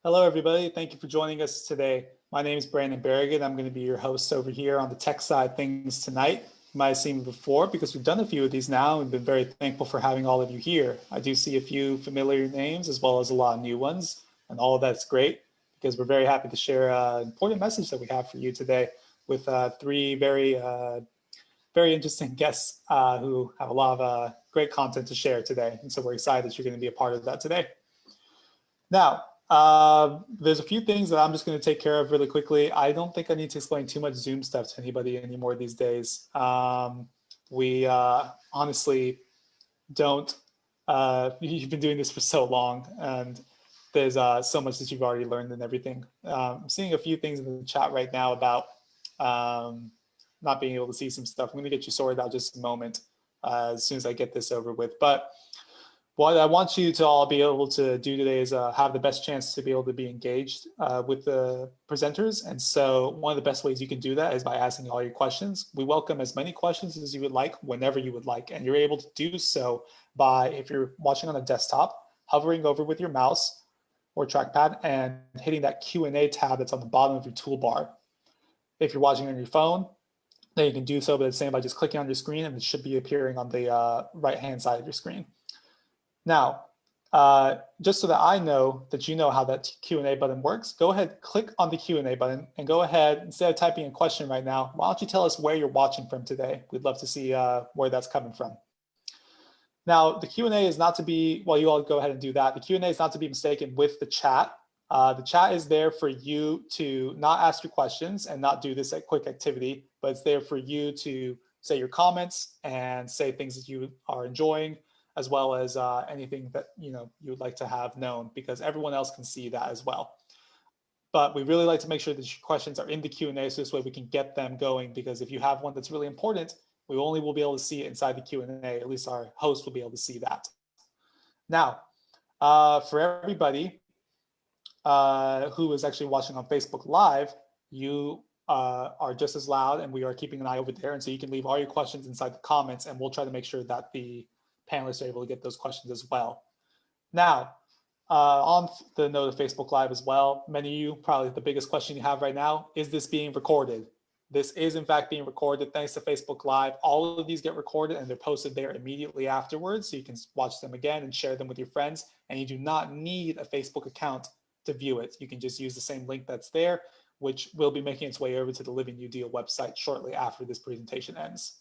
Hello, everybody. Thank you for joining us today. My name is Brandon Berrigan. I'm going to be your host over here on the tech side things tonight. You might have seen me before because we've done a few of these now. We've been very thankful for having all of you here. I do see a few familiar names as well as a lot of new ones, and all of that's great because we're very happy to share an important message that we have for you today with three very interesting guests who have a lot of great content to share today. And so we're excited that you're going to be a part of that today. Now, there's a few things that I'm just going to take care of really quickly. I don't think I need to explain too much Zoom stuff to anybody anymore these days. We honestly don't. You've been doing this for so long, and there's so much that you've already learned and everything. I'm seeing a few things in the chat right now about not being able to see some stuff. I'm going to get you sorted out just a moment as soon as I get this over with. But what I want you to all be able to do today is have the best chance to be able to be engaged with the presenters. And so one of the best ways you can do that is by asking all your questions. We welcome as many questions as you would like, whenever you would like. And you're able to do so by, if you're watching on a desktop, hovering over with your mouse or trackpad and hitting that Q&A tab that's on the bottom of your toolbar. If you're watching on your phone, then you can do so by the same by just clicking on your screen, and it should be appearing on the right-hand side of your screen. Now, just so that I know that you know how that Q&A button works, go ahead, click on the Q&A button, and go ahead, instead of typing a question right now, why don't you tell us where you're watching from today? We'd love to see where that's coming from. Now, the Q&A is not to be, well, you all go ahead and do that. The Q&A is not to be mistaken with the chat. The chat is there for you to not ask your questions and not do this quick activity, but it's there for you to say your comments and say things that you are enjoying, as well as anything that you would like to have known, because everyone else can see that as well. But we really like to make sure that your questions are in the Q&A, so this way we can get them going, because if you have one that's really important, we only will be able to see it inside the Q&A. At least our host will be able to see that. Now, for everybody who is actually watching on Facebook Live, you are just as loud, and we are keeping an eye over there. And so you can leave all your questions inside the comments, and we'll try to make sure that the panelists are able to get those questions as well. Now, on the note of Facebook Live as well, many of you, probably the biggest question you have right now, is this being recorded? This is in fact being recorded thanks to Facebook Live. All of these get recorded and they're posted there immediately afterwards, so you can watch them again and share them with your friends, and you do not need a Facebook account to view it. You can just use the same link that's there, which will be making its way over to the Living New Deal website shortly after this presentation ends.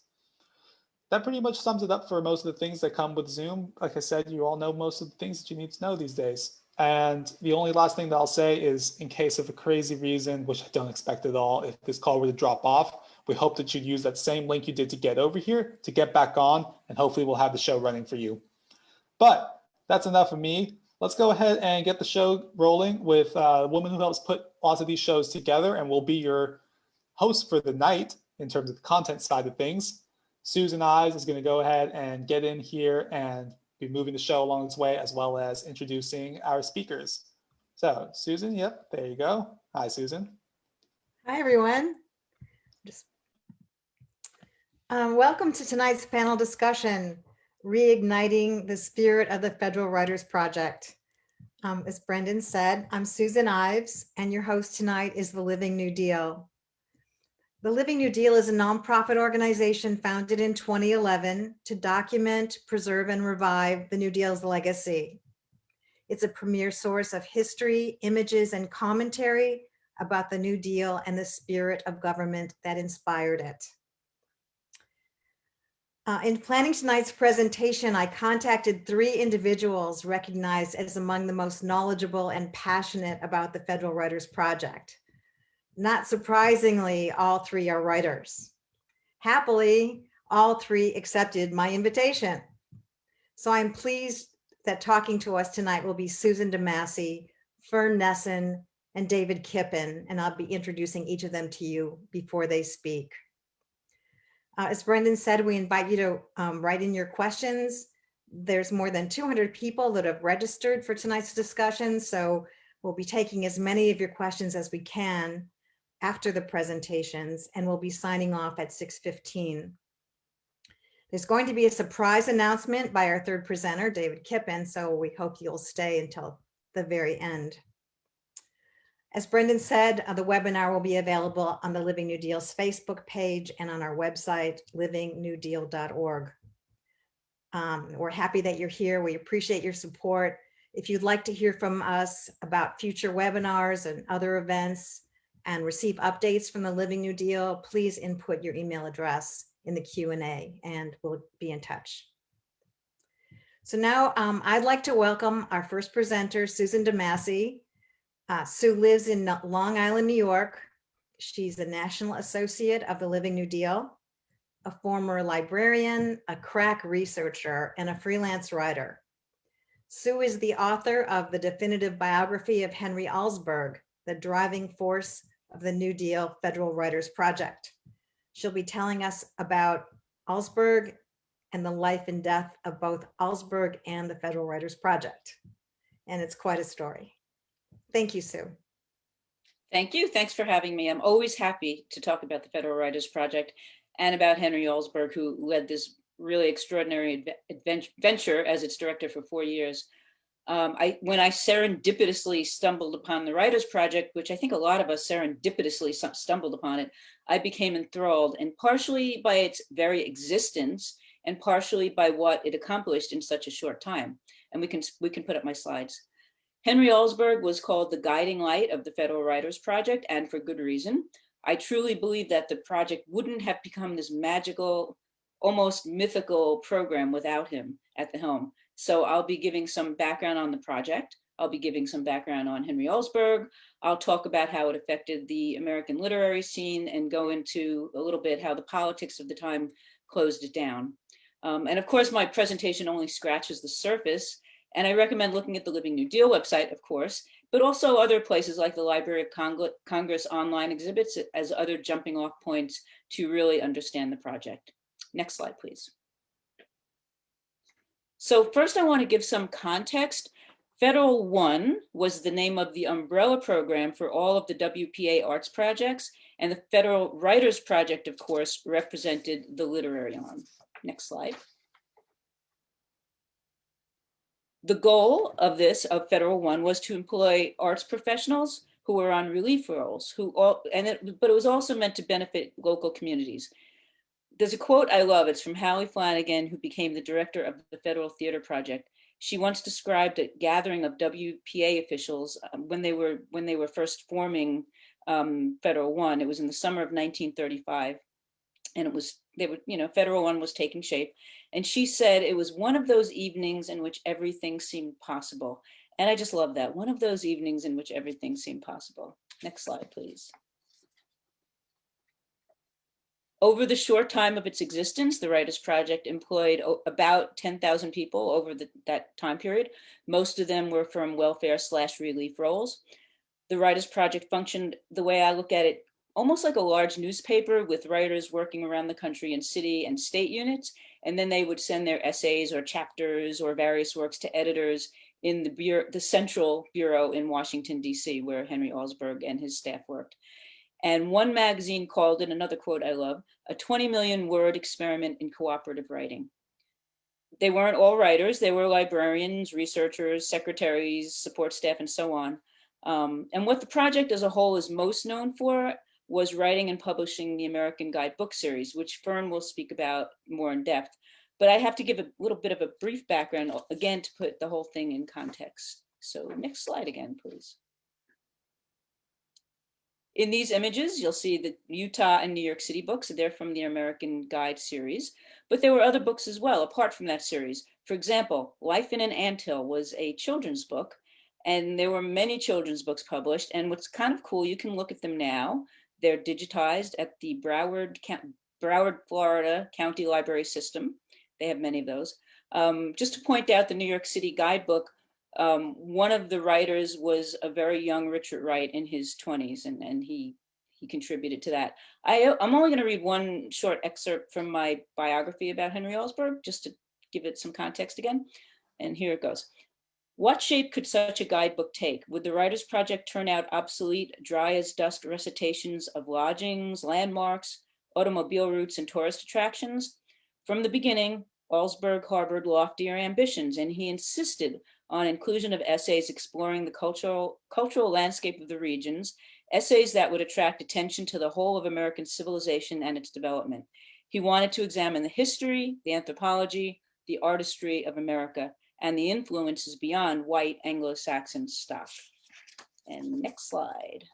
That pretty much sums it up for most of the things that come with Zoom. Like I said, you all know most of the things that you need to know these days. And the only last thing that I'll say is, in case of a crazy reason, which I don't expect at all, if this call were to drop off, we hope that you'd use that same link you did to get over here to get back on, and hopefully we'll have the show running for you. But that's enough of me. Let's go ahead and get the show rolling with a woman who helps put lots of these shows together and will be your host for the night in terms of the content side of things. Susan Ives is going to go ahead and get in here and be moving the show along its way, as well as introducing our speakers. So Susan, yep, there you go. Hi, Susan. Hi, everyone. Welcome to tonight's panel discussion, Reigniting the Spirit of the Federal Writers Project. As Brendan said, I'm Susan Ives, and your host tonight is the Living New Deal. The Living New Deal is a nonprofit organization founded in 2011 to document, preserve, and revive the New Deal's legacy. It's a premier source of history, images, and commentary about the New Deal and the spirit of government that inspired it. In planning tonight's presentation, I contacted 3 individuals recognized as among the most knowledgeable and passionate about the Federal Writers Project. Not surprisingly, all three are writers. Happily, all three accepted my invitation. So I'm pleased that talking to us tonight will be Susan Demasi, Fern Nessen, and David Kippen, and I'll be introducing each of them to you before they speak. As Brendan said, we invite you to write in your questions. There's more than 200 people that have registered for tonight's discussion, so we'll be taking as many of your questions as we can after the presentations, and we'll be signing off at 6:15. There's going to be a surprise announcement by our third presenter, David Kippen, so we hope you'll stay until the very end. As Brendan said, the webinar will be available on the Living New Deal's Facebook page and on our website, livingnewdeal.org. We're happy that you're here. We appreciate your support. If you'd like to hear from us about future webinars and other events and receive updates from the Living New Deal, please input your email address in the Q&A and we'll be in touch. So now I'd like to welcome our first presenter, Susan Demasi. Sue lives in Long Island, New York. She's a National Associate of the Living New Deal, a former librarian, a crack researcher, and a freelance writer. Sue is the author of the definitive biography of Henry Allsberg, the driving force of the New Deal Federal Writers Project. She'll be telling us about Allsberg and the life and death of both Allsberg and the Federal Writers Project. And it's quite a story. Thank you, Sue. Thank you. Thanks for having me. I'm always happy to talk about the Federal Writers Project and about Henry Allsberg, who led this really extraordinary adventure as its director for 4 years. When I serendipitously stumbled upon the Writers Project, which I think a lot of us serendipitously stumbled upon it, I became enthralled, and partially by its very existence and partially by what it accomplished in such a short time. And we can put up my slides. Henry Allsberg was called the guiding light of the Federal Writers Project, and for good reason. I truly believe that the project wouldn't have become this magical, almost mythical program without him at the helm. So I'll be giving some background on the project. I'll be giving some background on Henry Allsberg. I'll talk about how it affected the American literary scene and go into a little bit how the politics of the time closed it down. And of course, my presentation only scratches the surface. And I recommend looking at the Living New Deal website, of course, but also other places like the Library of Congress online exhibits as other jumping off points to really understand the project. Next slide, please. So first I want to give some context. Federal One was the name of the umbrella program for all of the WPA arts projects, and the Federal Writers Project, of course, represented the literary arm. Next slide. The goal of Federal One was to employ arts professionals who were on relief roles, but it was also meant to benefit local communities. There's a quote I love. It's from Hallie Flanagan, who became the director of the Federal Theater Project. She once described a gathering of WPA officials when they were first forming Federal One. It was in the summer of 1935. And Federal One was taking shape. And she said it was one of those evenings in which everything seemed possible. And I just love that. One of those evenings in which everything seemed possible. Next slide, please. Over the short time of its existence, the Writers Project employed about 10,000 people over that time period. Most of them were from welfare/relief roles. The Writers Project functioned, the way I look at it, almost like a large newspaper with writers working around the country in city and state units. And then they would send their essays or chapters or various works to editors in the central bureau in Washington, D.C., where Henry Allsberg and his staff worked. And one magazine called it, another quote I love, a 20 million word experiment in cooperative writing. They weren't all writers. They were librarians, researchers, secretaries, support staff, and so on. And what the project as a whole is most known for was writing and publishing the American Guidebook series, which Fern will speak about more in depth. But I have to give a little bit of a brief background, again, to put the whole thing in context. So next slide again, please. In these images, you'll see the Utah and New York City books. They're from the American Guide series, but there were other books as well, apart from that series. For example, Life in an Anthill was a children's book, And there were many children's books published. And what's kind of cool, you can look at them now. They're digitized at the Broward, Florida County Library System. They have many of those. Just to point out the New York City Guidebook, one of the writers was a very young Richard Wright in his 20s, and he contributed to that. I'm only going to read one short excerpt from my biography about Henry Allsberg, just to give it some context again. And here it goes. What shape could such a guidebook take? Would the Writers' Project turn out obsolete, dry as dust recitations of lodgings, landmarks, automobile routes, and tourist attractions? From the beginning, Allsberg harbored loftier ambitions, and he insisted on inclusion of essays exploring the cultural landscape of the regions, essays that would attract attention to the whole of American civilization and its development. He wanted to examine the history, the anthropology, the artistry of America, and the influences beyond white Anglo-Saxon stock. And next slide.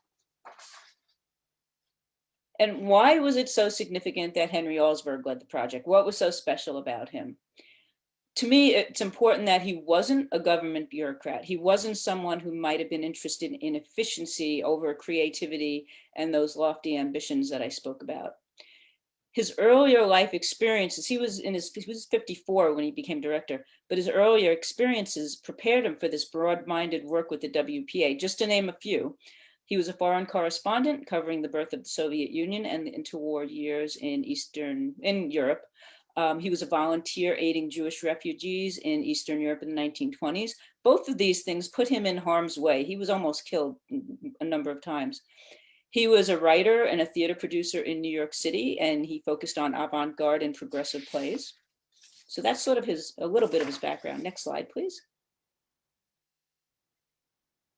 And why was it so significant that Henry Allsberg led the project? What was so special about him? To me, it's important that he wasn't a government bureaucrat. He wasn't someone who might have been interested in efficiency over creativity and those lofty ambitions that I spoke about. His earlier life experiences, he was 54 when he became director, but his earlier experiences prepared him for this broad-minded work with the WPA, just to name a few. He was a foreign correspondent covering the birth of the Soviet Union and the interwar years in Europe. He was a volunteer aiding Jewish refugees in Eastern Europe in the 1920s. Both of these things put him in harm's way. He was almost killed a number of times. He was a writer and a theater producer in New York City, and he focused on avant-garde and progressive plays. So that's sort of a little bit of his background. Next slide, please.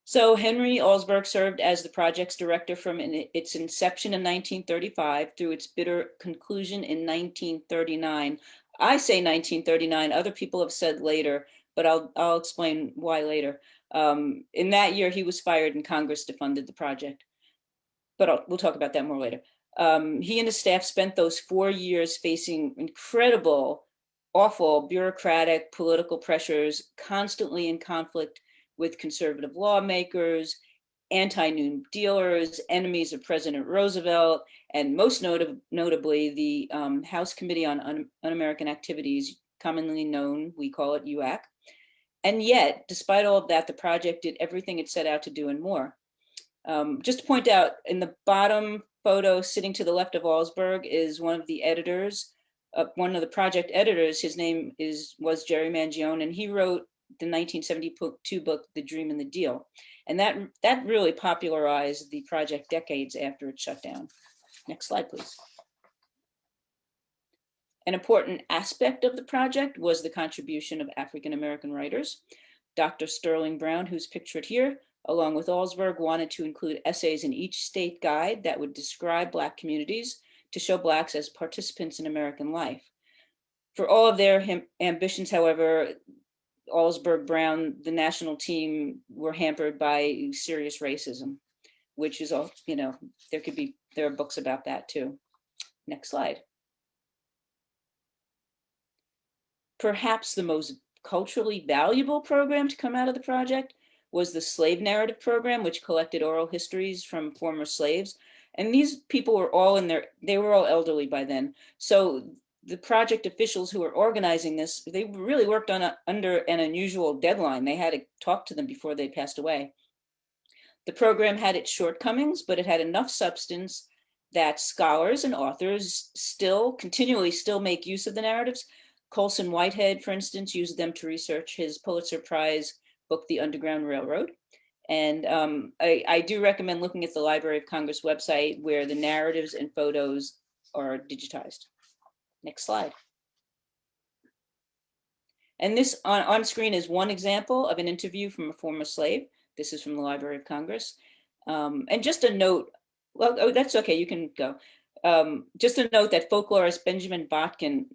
So Henry Allsberg served as the project's director from its inception in 1935 through its bitter conclusion in 1939. I say 1939, other people have said later, but I'll explain why later. In that year, he was fired and Congress defunded the project. But we'll talk about that more later. He and his staff spent those 4 years facing incredible, awful bureaucratic political pressures, constantly in conflict with conservative lawmakers, anti-New Dealers, enemies of President Roosevelt, and most notably the House Committee on Un-American Activities, commonly known, we call it UAC. And yet, despite all of that, the project did everything it set out to do and more. Just to point out, in the bottom photo sitting to the left of Allsberg is one of the editors, one of the project editors. His name was Jerry Mangione, and he wrote the 1972 book, The Dream and the Deal. And that really popularized the project decades after it shut down. Next slide, please. An important aspect of the project was the contribution of African-American writers. Dr. Sterling Brown, who's pictured here, along with Allsberg, wanted to include essays in each state guide that would describe Black communities to show Blacks as participants in American life. For all of their ambitions, however, Allsberg, Brown, the national team were hampered by serious racism, which is all, there are books about that too. Next slide. Perhaps the most culturally valuable program to come out of the project was the slave narrative program, which collected oral histories from former slaves. And these people were all they were all elderly by then. So the project officials who were organizing this, they really worked under an unusual deadline. They had to talk to them before they passed away. The program had its shortcomings, but it had enough substance that scholars and authors continually make use of the narratives. Colson Whitehead, for instance, used them to research his Pulitzer Prize book, The Underground Railroad. And I do recommend looking at the Library of Congress website where the narratives and photos are digitized. Next slide. And this on screen is one example of an interview from a former slave. This is from the Library of Congress. And just a note, that's okay, you can go. Just a note that folklorist Benjamin Botkin,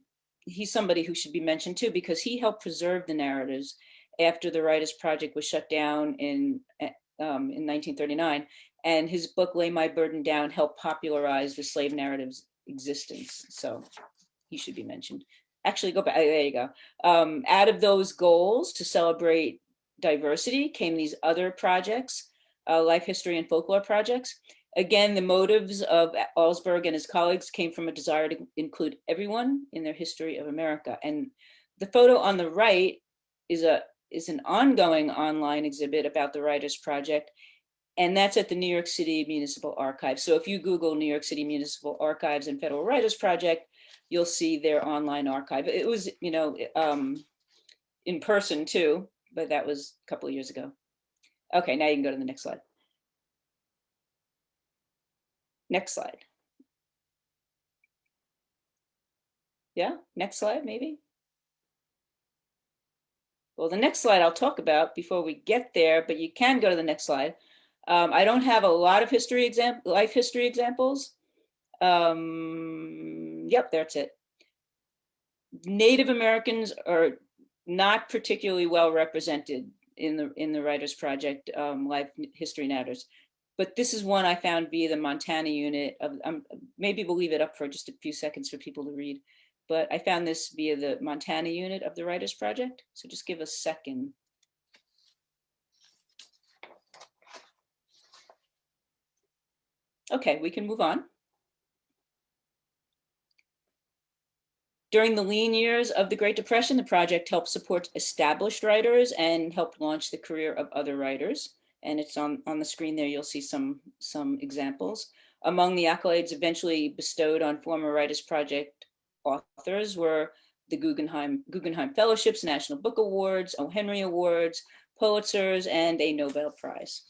he's somebody who should be mentioned too, because he helped preserve the narratives after the Writers' Project was shut down in 1939. And his book, Lay My Burden Down, helped popularize the slave narrative's existence. So he should be mentioned. Actually, go back, there you go. Out of those goals to celebrate diversity came these other projects, life history and folklore projects. Again, the motives of Allsberg and his colleagues came from a desire to include everyone in their history of America. And the photo on the right is an ongoing online exhibit about the Writers Project, and that's at the New York City Municipal Archives. So if you Google New York City Municipal Archives and Federal Writers Project, you'll see their online archive. It was, in person too, but that was a couple of years ago. Okay, now you can go to the next slide. Next slide. Yeah, next slide, maybe. Well, the next slide I'll talk about before we get there, but you can go to the next slide. I don't have a lot of life history examples. Yep, that's it. Native Americans are not particularly well represented in the Writers Project life history narratives, but this is one I found via the Montana unit of, maybe we'll leave it up for just a few seconds for people to read, but I found this via the Montana unit of the Writers Project. So just give a second. Okay, we can move on. During the lean years of the Great Depression, the project helped support established writers and helped launch the career of other writers. And it's on the screen there, you'll see some examples. Among the accolades eventually bestowed on former Writers Project authors were the Guggenheim Fellowships, National Book Awards, O. Henry Awards, Pulitzers, and a Nobel Prize.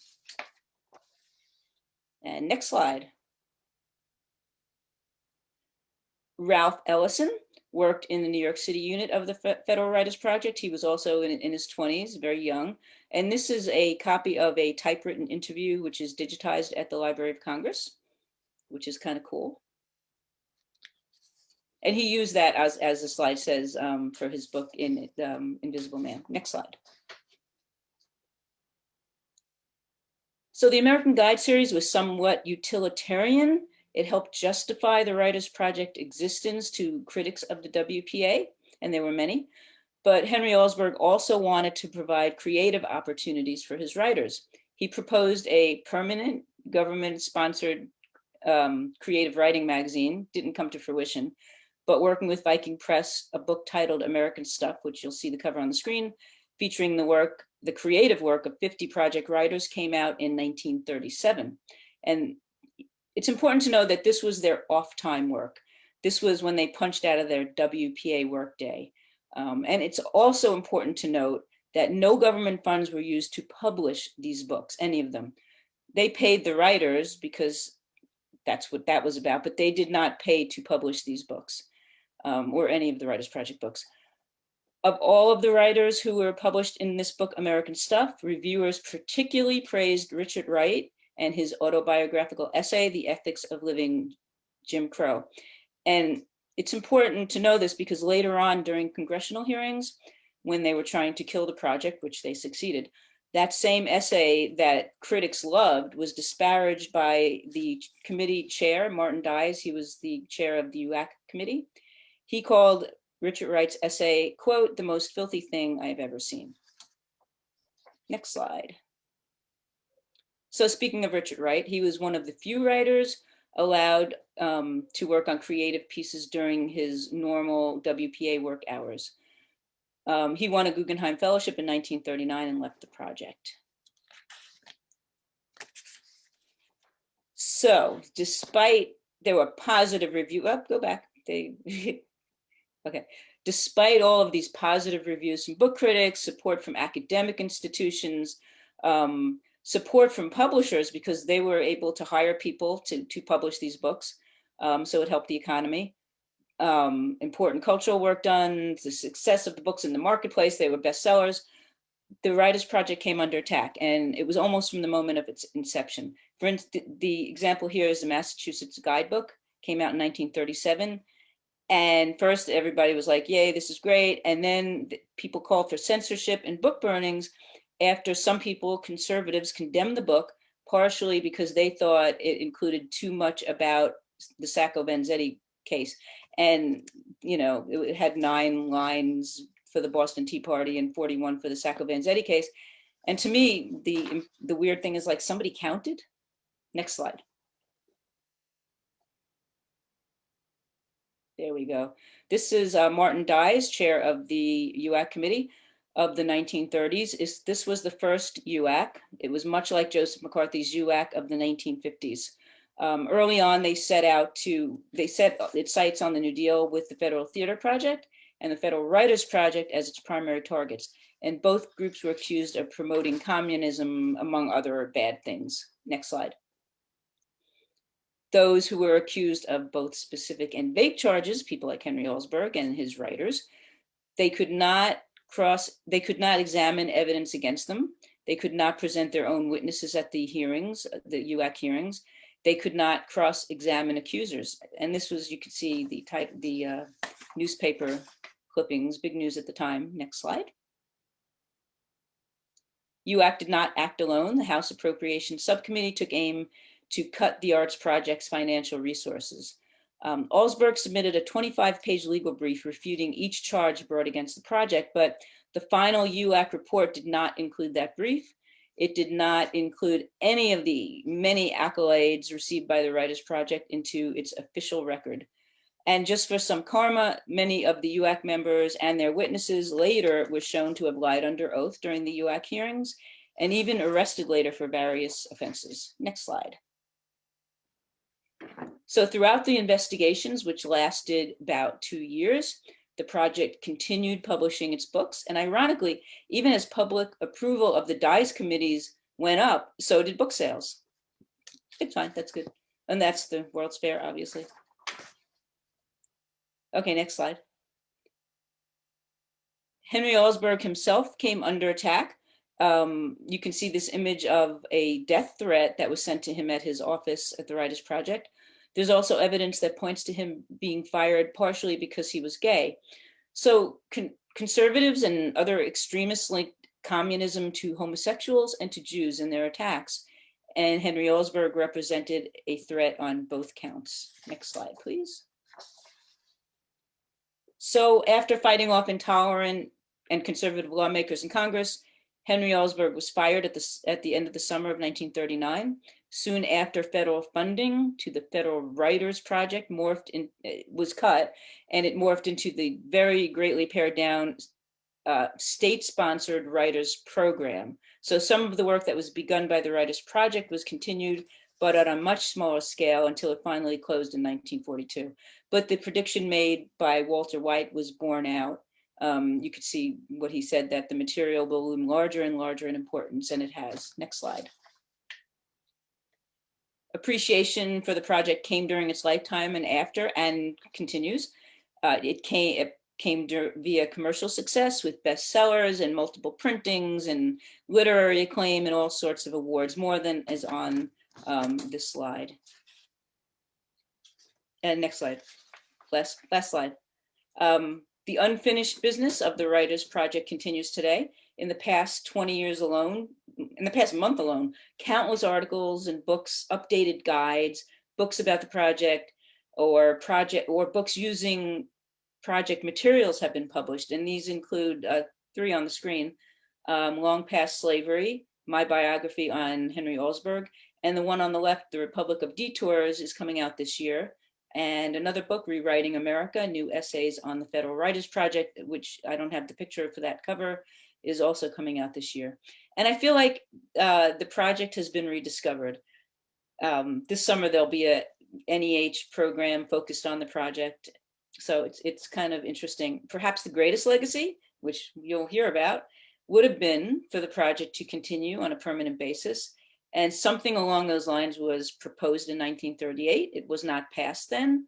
And next slide. Ralph Ellison worked in the New York City unit of the Federal Writers Project. He was also in his 20s, very young. And this is a copy of a typewritten interview, which is digitized at the Library of Congress, which is kind of cool. And he used that, as the slide says, for his book in Invisible Man. Next slide. So the American Guide series was somewhat utilitarian. It helped justify the Writers Project existence to critics of the WPA, and there were many. But Henry Allsberg also wanted to provide creative opportunities for his writers. He proposed a permanent government-sponsored creative writing magazine, didn't come to fruition, but working with Viking Press, a book titled American Stuff, which you'll see the cover on the screen, featuring the creative work of 50 project writers, came out in 1937. And it's important to know that this was their off-time work. This was when they punched out of their WPA workday. And it's also important to note that no government funds were used to publish these books, any of them. They paid the writers because that's what that was about, but they did not pay to publish these books or any of the Writers Project books. Of all of the writers who were published in this book, American Stuff, reviewers particularly praised Richard Wright and his autobiographical essay, The Ethics of Living Jim Crow. And it's important to know this because later on during congressional hearings, when they were trying to kill the project, which they succeeded, that same essay that critics loved was disparaged by the committee chair, Martin Dies. He was the chair of the UAC committee. He called Richard Wright's essay, quote, the most filthy thing I've ever seen. Next slide. So speaking of Richard Wright, he was one of the few writers allowed to work on creative pieces during his normal WPA work hours. He won a Guggenheim Fellowship in 1939 and left the project. So despite, there were positive reviews, go back, okay. Despite all of these positive reviews from book critics, support from academic institutions, support from publishers because they were able to hire people to publish these books. So it helped the economy. Important cultural work done, the success of the books in the marketplace, they were bestsellers. The Writers Project came under attack, and it was almost from the moment of its inception. For instance, the example here is the Massachusetts Guidebook, came out in 1937. And first everybody was like, yay, this is great. And then people called for censorship and book burnings after some people, conservatives, condemned the book, partially because they thought it included too much about the Sacco-Vanzetti case. And, you know, it had 9 lines for the Boston Tea Party and 41 for the Sacco-Vanzetti case. And to me, the weird thing is like somebody counted. Next slide. There we go. This is Martin Dyes, chair of the UAC committee of the 1930s. This was the first UAC. It was much like Joseph McCarthy's UAC of the 1950s. Early on, it sights on the New Deal with the Federal Theater Project and the Federal Writers Project as its primary targets. And both groups were accused of promoting communism, among other bad things. Next slide. Those who were accused of both specific and vague charges, people like Henry Allsberg and his writers, they could not examine evidence against them. They could not present their own witnesses at the hearings, the UAC hearings. They could not cross-examine accusers. And this was, you could see the newspaper clippings, big news at the time. Next slide. UAC did not act alone. The House Appropriations Subcommittee took aim to cut the arts project's financial resources. Allsberg submitted a 25-page legal brief refuting each charge brought against the project, but the final UAC report did not include that brief. It did not include any of the many accolades received by the Writers Project into its official record. And just for some karma, many of the UAC members and their witnesses later were shown to have lied under oath during the UAC hearings and even arrested later for various offenses. Next slide. So throughout the investigations, which lasted about 2 years, the project continued publishing its books. And ironically, even as public approval of the Dyes committees went up, so did book sales. It's fine, that's good. And that's the World's Fair, obviously. Okay, next slide. Henry Allsberg himself came under attack. You can see this image of a death threat that was sent to him at his office at the Writers Project. There's also evidence that points to him being fired partially because he was gay. So conservatives and other extremists linked communism to homosexuals and to Jews in their attacks. And Henry Allsberg represented a threat on both counts. Next slide, please. So after fighting off intolerant and conservative lawmakers in Congress, Henry Allsberg was fired at the end of the summer of 1939. Soon after, federal funding to the Federal Writers Project was cut, and it morphed into the very greatly pared down state-sponsored writers program. So some of the work that was begun by the Writers Project was continued, but at a much smaller scale until it finally closed in 1942. But the prediction made by Walter White was borne out. You could see what he said, that the material will loom larger and larger in importance, and it has. Next slide. Appreciation for the project came during its lifetime and after, and continues. It came via commercial success with bestsellers and multiple printings and literary acclaim and all sorts of awards, more than is on this slide. And next slide, last slide. The unfinished business of the Writers Project continues today. In the past 20 years alone, in the past month alone, countless articles and books, updated guides, books about the project, or books using project materials have been published. And these include 3 on the screen: Long Past Slavery, my biography on Henry Allsberg, and the one on the left, The Republic of Detours, is coming out this year. And another book, Rewriting America, New Essays on the Federal Writers Project, which I don't have the picture for that cover, is also coming out this year. And I feel like the project has been rediscovered. This summer, there'll be a NEH program focused on the project. So it's kind of interesting. Perhaps the greatest legacy, which you'll hear about, would have been for the project to continue on a permanent basis. And something along those lines was proposed in 1938. It was not passed then,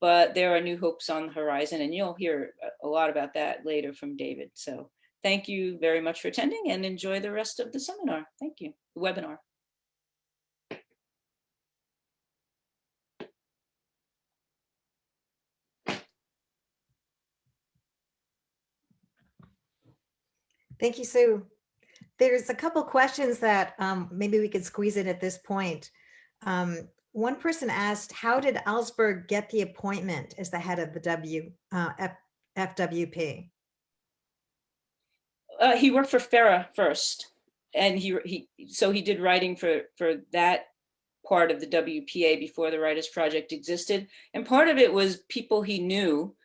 but there are new hopes on the horizon, and you'll hear a lot about that later from David. So thank you very much for attending, and enjoy the rest of the seminar. Thank you, the webinar. Thank you, Sue. There's a couple questions that maybe we could squeeze in at this point. One person asked, how did Allsberg get the appointment as the head of the FWP? He worked for FERA first. and so he did writing for that part of the WPA before the Writers Project existed. And part of it was people he knew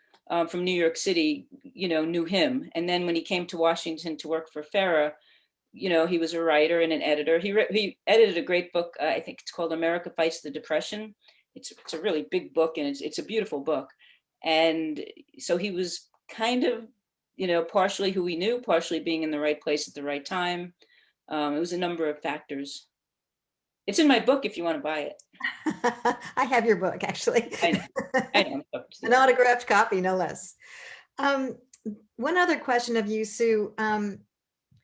from New York City, knew him. And then when he came to Washington to work for FERA, he was a writer and an editor. He edited a great book. I think it's called America Fights the Depression. It's a really big book, and it's a beautiful book. And so he was kind of, partially who we knew, partially being in the right place at the right time. It was a number of factors. It's in my book if you want to buy it. I have your book, actually. I know. An autographed copy, no less. One other question of you, Sue.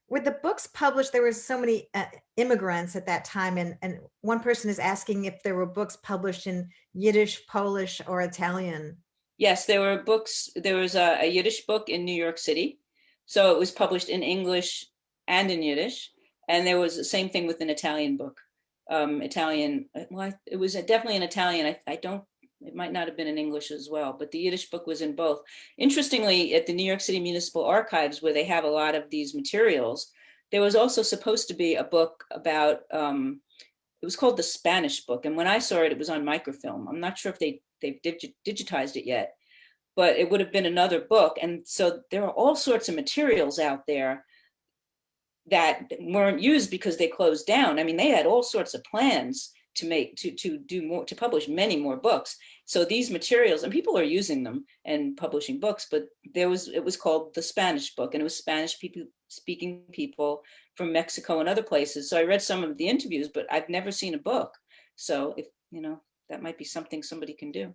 With the books published, there were so many immigrants at that time, and one person is asking if there were books published in Yiddish, Polish, or Italian. Yes, there were books. There was a Yiddish book in New York City. So it was published in English and in Yiddish. And there was the same thing with an Italian book. Italian, well, it was definitely in Italian. It might not have been in English as well, but the Yiddish book was in both. Interestingly, at the New York City Municipal Archives, where they have a lot of these materials, there was also supposed to be a book about, it was called the Spanish book. And when I saw it, it was on microfilm. I'm not sure if they've digitized it yet, but it would have been another book. And so there are all sorts of materials out there that weren't used because they closed down. I mean, they had all sorts of plans to do more, to publish many more books. So these materials, and people are using them and publishing books, but it was called the Spanish book, and it was Spanish speaking people from Mexico and other places. So I read some of the interviews, but I've never seen a book. So if, that might be something somebody can do.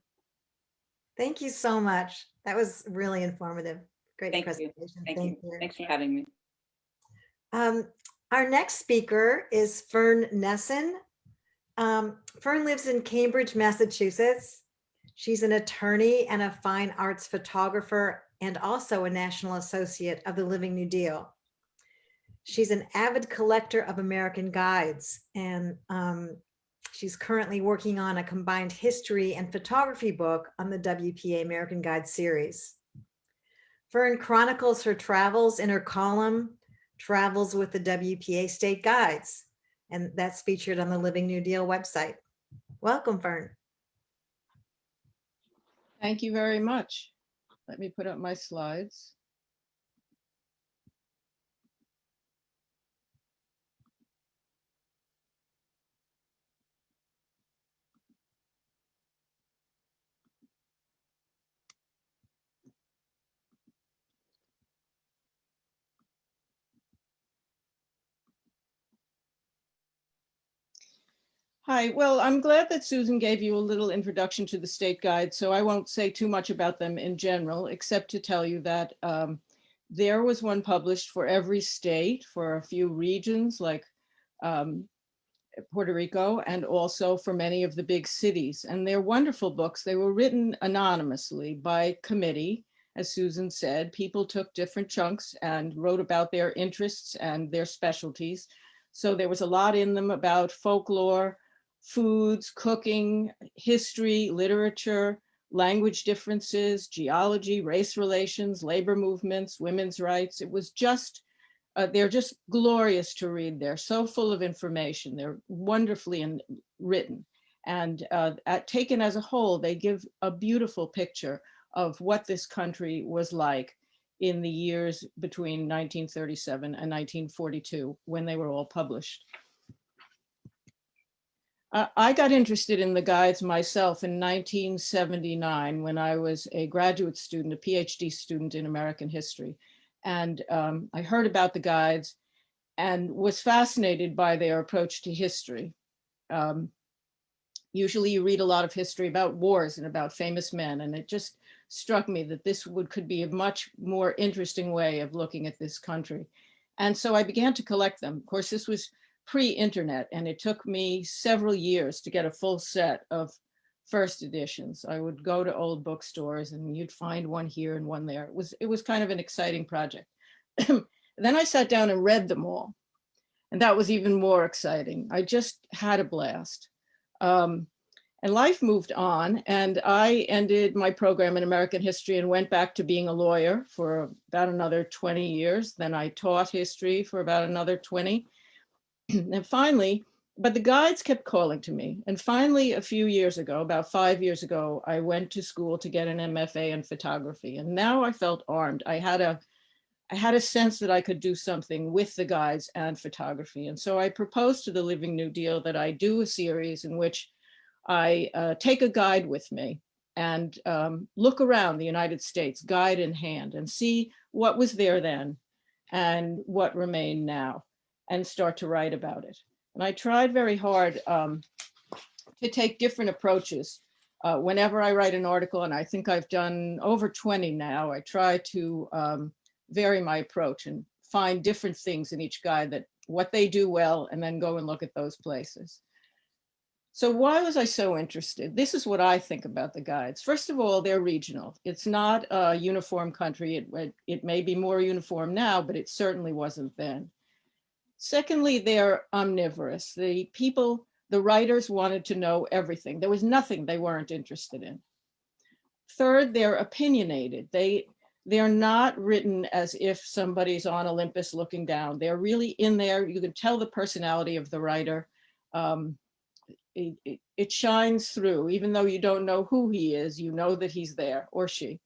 Thank you so much. That was really informative. Great presentation. Thank you. Thanks for having me. Our next speaker is Fern Nessen. Fern lives in Cambridge, Massachusetts. She's an attorney and a fine arts photographer, and also a National Associate of the Living New Deal. She's an avid collector of American guides, and she's currently working on a combined history and photography book on the WPA American Guide series. Fern chronicles her travels in her column, Travels with the WPA State Guides, and that's featured on the Living New Deal website. Welcome, Fern. Thank you very much. Let me put up my slides. Hi, well, I'm glad that Susan gave you a little introduction to the state guide, so I won't say too much about them in general, except to tell you that there was one published for every state, for a few regions like Puerto Rico, and also for many of the big cities. And they're wonderful books. They were written anonymously by committee, as Susan said. People took different chunks and wrote about their interests and their specialties. So there was a lot in them about folklore, foods, cooking, history, literature, language differences, geology, race relations, labor movements, women's rights. It was just, they're just glorious to read. They're so full of information. They're wonderfully written. And taken as a whole, they give a beautiful picture of what this country was like in the years between 1937 and 1942, when they were all published. I got interested in the guides myself in 1979 when I was a graduate student, a PhD student in American history. And I heard about the guides and was fascinated by their approach to history. Usually you read a lot of history about wars and about famous men, and it just struck me that this could be a much more interesting way of looking at this country. And so I began to collect them. Of course, this was pre-internet, and it took me several years to get a full set of first editions. I would go to old bookstores and you'd find one here and one there. It was kind of an exciting project. Then I sat down and read them all, and that was even more exciting. I just had a blast. And life moved on, and I ended my program in American history and went back to being a lawyer for about another 20 years. Then I taught history for about another 20. And finally, but the guides kept calling to me. And finally, a few years ago, about 5 years ago, I went to school to get an MFA in photography. And now I felt armed. I had a sense that I could do something with the guides and photography. And so I proposed to the Living New Deal that I do a series in which I take a guide with me and look around the United States, guide in hand, and see what was there then and what remained now, and start to write about it. And I tried very hard to take different approaches. Whenever I write an article, and I think I've done over 20 now, I try to vary my approach and find different things in each guide, that what they do well, and then go and look at those places. So why was I so interested? This is what I think about the guides. First of all, they're regional. It's not a uniform country. It may be more uniform now, but it certainly wasn't then. Secondly, they're omnivorous. The writers wanted to know everything. There was nothing they weren't interested in. Third, they're opinionated. They're not written as if somebody's on Olympus looking down. They're really in there. You can tell the personality of the writer. It shines through. Even though you don't know who he is, you know that he's there, or she.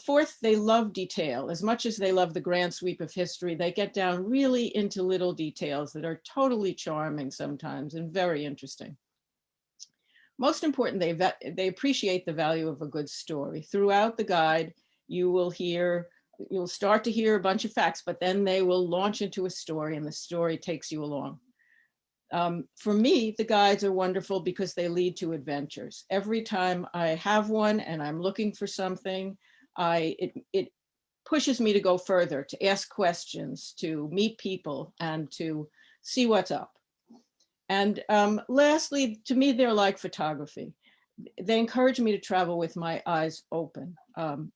Fourth, they love detail. As much as they love the grand sweep of history, they get down really into little details that are totally charming sometimes and very interesting. Most important, they appreciate the value of a good story. Throughout the guide, you'll start to hear a bunch of facts, but then they will launch into a story, and the story takes you along. For me, the guides are wonderful because they lead to adventures. Every time I have one and I'm looking for something, it pushes me to go further, to ask questions, to meet people, and to see what's up. And lastly, to me, they're like photography. They encourage me to travel with my eyes open.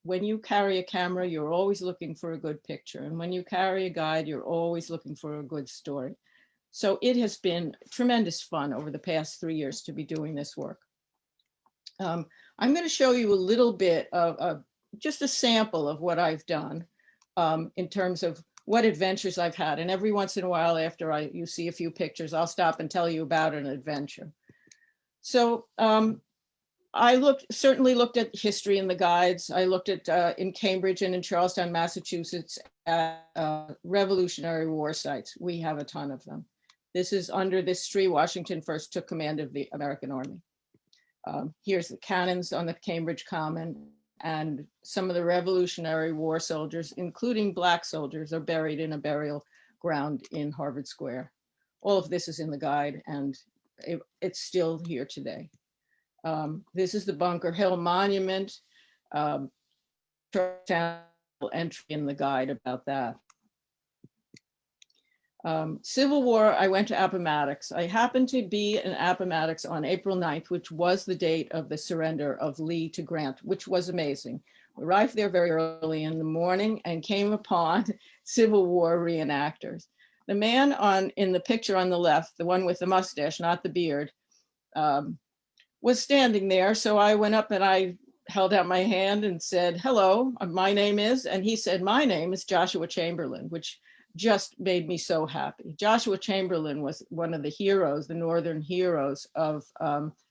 When you carry a camera, you're always looking for a good picture. And when you carry a guide, you're always looking for a good story. So it has been tremendous fun over the past 3 years to be doing this work. I'm going to show you a little bit of just a sample of what I've done in terms of what adventures I've had. And every once in a while, after you see a few pictures, I'll stop and tell you about an adventure. So I certainly looked at history in the guides. I looked at in Cambridge and in Charlestown, Massachusetts, at Revolutionary War sites. We have a ton of them. This is under this tree. Washington first took command of the American Army. Here's the cannons on the Cambridge Common, and some of the Revolutionary War soldiers, including Black soldiers, are buried in a burial ground in Harvard Square. All of this is in the guide, and it's still here today. This is the Bunker Hill Monument. Entry in the guide about that. Civil War, I went to Appomattox. I happened to be in Appomattox on April 9th, which was the date of the surrender of Lee to Grant, which was amazing. We arrived there very early in the morning and came upon Civil War reenactors. The man in the picture on the left, the one with the mustache, not the beard, was standing there. So I went up and I held out my hand and said, "Hello, my name is," and he said, "My name is Joshua Chamberlain," which just made me so happy. Joshua Chamberlain was one of the heroes, the Northern heroes of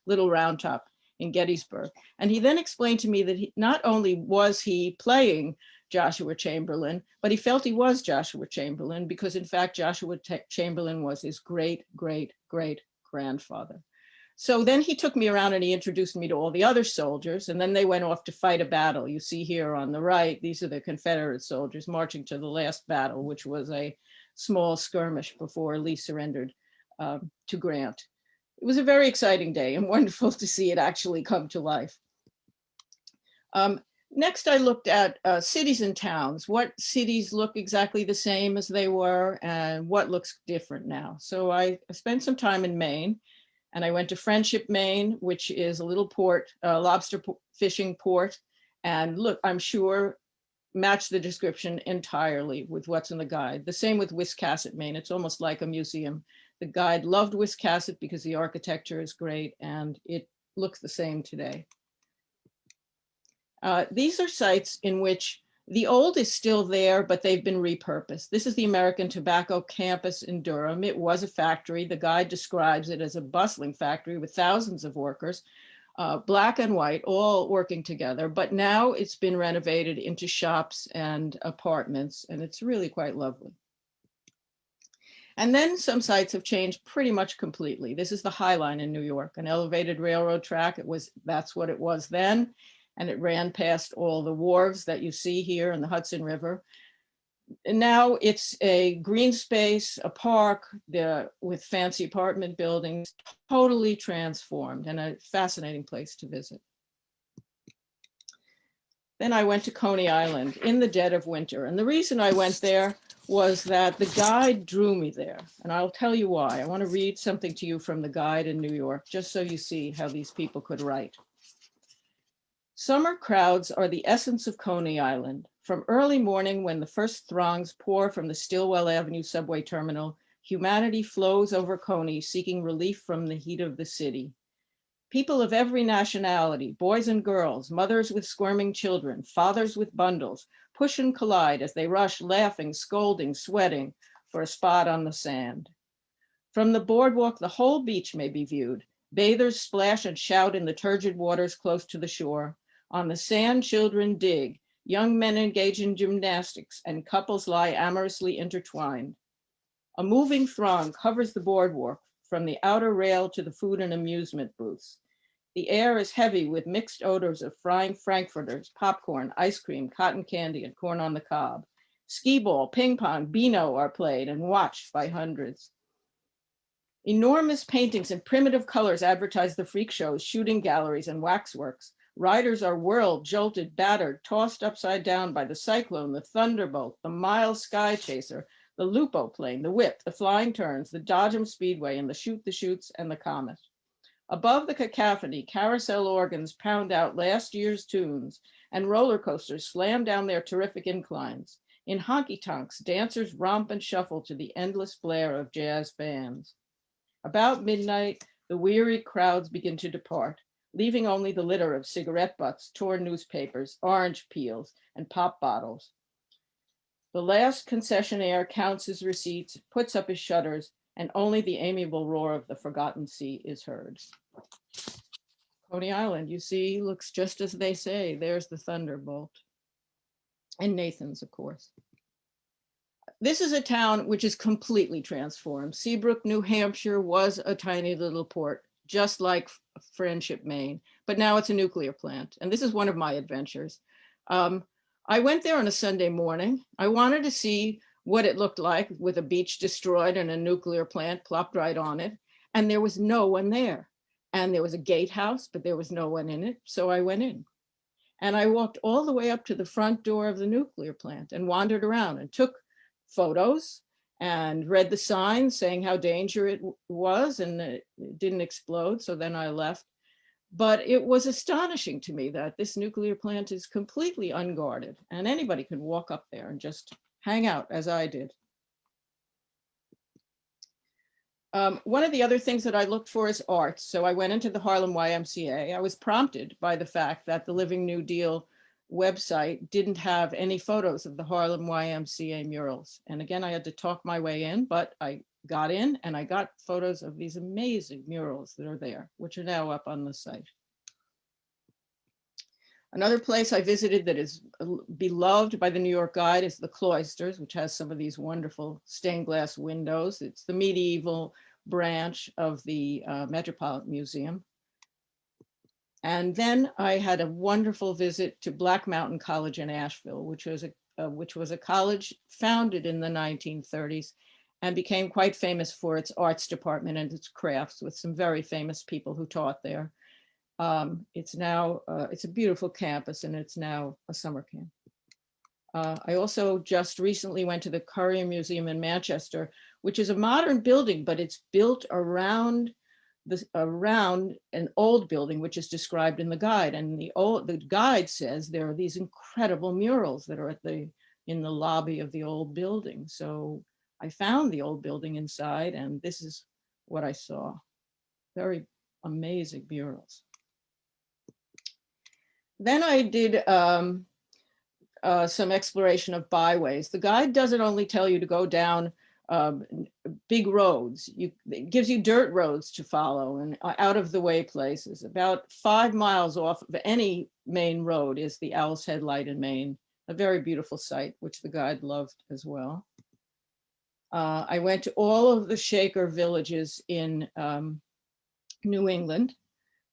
Little Round Top in Gettysburg. And he then explained to me that not only was he playing Joshua Chamberlain, but he felt he was Joshua Chamberlain because in fact, Joshua Chamberlain was his great, great, great grandfather. So then he took me around and he introduced me to all the other soldiers, and then they went off to fight a battle. You see here on the right, these are the Confederate soldiers marching to the last battle, which was a small skirmish before Lee surrendered to Grant. It was a very exciting day and wonderful to see it actually come to life. Next, I looked at cities and towns. What cities look exactly the same as they were and what looks different now. So I spent some time in Maine. And I went to Friendship, Maine, which is a little port, lobster fishing port. And look, I'm sure matched the description entirely with what's in the guide. The same with Wiscasset, Maine. It's almost like a museum. The guide loved Wiscasset because the architecture is great and it looks the same today. These are sites in which The old is still there, but they've been repurposed. This is the American Tobacco Campus in Durham. It was a factory. The guide describes it as a bustling factory with thousands of workers, black and white, all working together. But now it's been renovated into shops and apartments, and it's really quite lovely. And then some sites have changed pretty much completely. This is the High Line in New York, an elevated railroad track. That's what it was then. And it ran past all the wharves that you see here in the Hudson River. And now it's a green space, a park with fancy apartment buildings, totally transformed, and a fascinating place to visit. Then I went to Coney Island in the dead of winter. And the reason I went there was that the guide drew me there. And I'll tell you why. I want to read something to you from the guide in New York, just so you see how these people could write. Summer crowds are the essence of Coney Island. From early morning, when the first throngs pour from the Stillwell Avenue subway terminal, humanity flows over Coney, seeking relief from the heat of the city. People of every nationality, boys and girls, mothers with squirming children, fathers with bundles, push and collide as they rush, laughing, scolding, sweating, for a spot on the sand. From the boardwalk, the whole beach may be viewed. Bathers splash and shout in the turgid waters close to the shore. On the sand, children dig, young men engage in gymnastics, and couples lie amorously intertwined. A moving throng covers the boardwalk from the outer rail to the food and amusement booths. The air is heavy with mixed odors of frying frankfurters, popcorn, ice cream, cotton candy, and corn on the cob. Skee ball, ping pong, Beano are played and watched by hundreds. Enormous paintings in primitive colors advertise the freak shows, shooting galleries, and waxworks. Riders are whirled, jolted, battered, tossed upside down by the cyclone, the thunderbolt, the Miles Sky Chaser, the Lupo plane, the whip, the flying turns, the Dodgem Speedway, and the shoot the chutes and the Comet. Above the cacophony, carousel organs pound out last year's tunes, and roller coasters slam down their terrific inclines. In honky-tonks, dancers romp and shuffle to the endless blare of jazz bands. About midnight, the weary crowds begin to depart, leaving only the litter of cigarette butts, torn newspapers, orange peels, and pop bottles. The last concessionaire counts his receipts, puts up his shutters, and only the amiable roar of the forgotten sea is heard. Coney Island, you see, looks just as they say. There's the Thunderbolt. And Nathan's, of course. This is a town which is completely transformed. Seabrook, New Hampshire was a tiny little port, just like Friendship, Maine, but now it's a nuclear plant. And this is one of my adventures. I went there on a Sunday morning. I wanted to see what it looked like with a beach destroyed and a nuclear plant plopped right on it. And there was no one there. And there was a gatehouse, but there was no one in it. So I went in. And I walked all the way up to the front door of the nuclear plant and wandered around and took photos and read the signs saying how dangerous it was and it didn't explode. So then I left. But it was astonishing to me that this nuclear plant is completely unguarded and anybody can walk up there and just hang out as I did. One of the other things that I looked for is arts. So I went into the Harlem YMCA. I was prompted by the fact that the Living New Deal website didn't have any photos of the Harlem YMCA murals. And again, I had to talk my way in, but I got in and I got photos of these amazing murals that are there, which are now up on the site. Another place I visited that is beloved by the New York Guide is the Cloisters, which has some of these wonderful stained glass windows. It's the medieval branch of the Metropolitan Museum. And then I had a wonderful visit to Black Mountain College in Asheville, which was a college founded in the 1930s and became quite famous for its arts department and its crafts, with some very famous people who taught there. It's a beautiful campus and it's now a summer camp. I also just recently went to the Courier Museum in Manchester, which is a modern building, but it's built around an old building, which is described in the guide. And the guide says there are these incredible murals that are in the lobby of the old building. So I found the old building inside, and this is what I saw. Very amazing murals. Then I did some exploration of byways. The guide doesn't only tell you to go down big roads. It gives you dirt roads to follow and out of the way places. About 5 miles off of any main road is the Owl's Head Light in Maine, a very beautiful site, which the guide loved as well. I went to all of the Shaker villages in New England,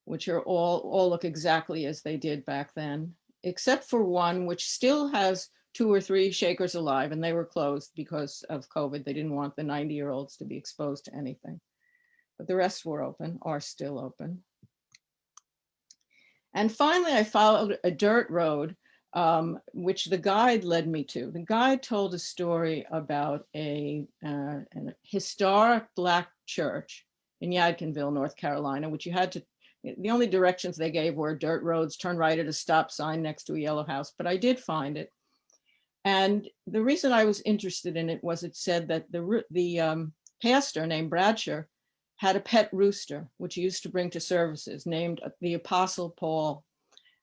which are all look exactly as they did back then, except for one which still has 2 or 3 Shakers alive, and they were closed because of COVID. They didn't want the 90-year-olds to be exposed to anything. But the rest were open, are still open. And finally, I followed a dirt road, which the guide led me to. The guide told a story about an historic Black church in Yadkinville, North Carolina, which you had to, the only directions they gave were dirt roads, turn right at a stop sign next to a yellow house, but I did find it. And the reason I was interested in it was it said that the pastor named Bradshaw had a pet rooster, which he used to bring to services, named the Apostle Paul.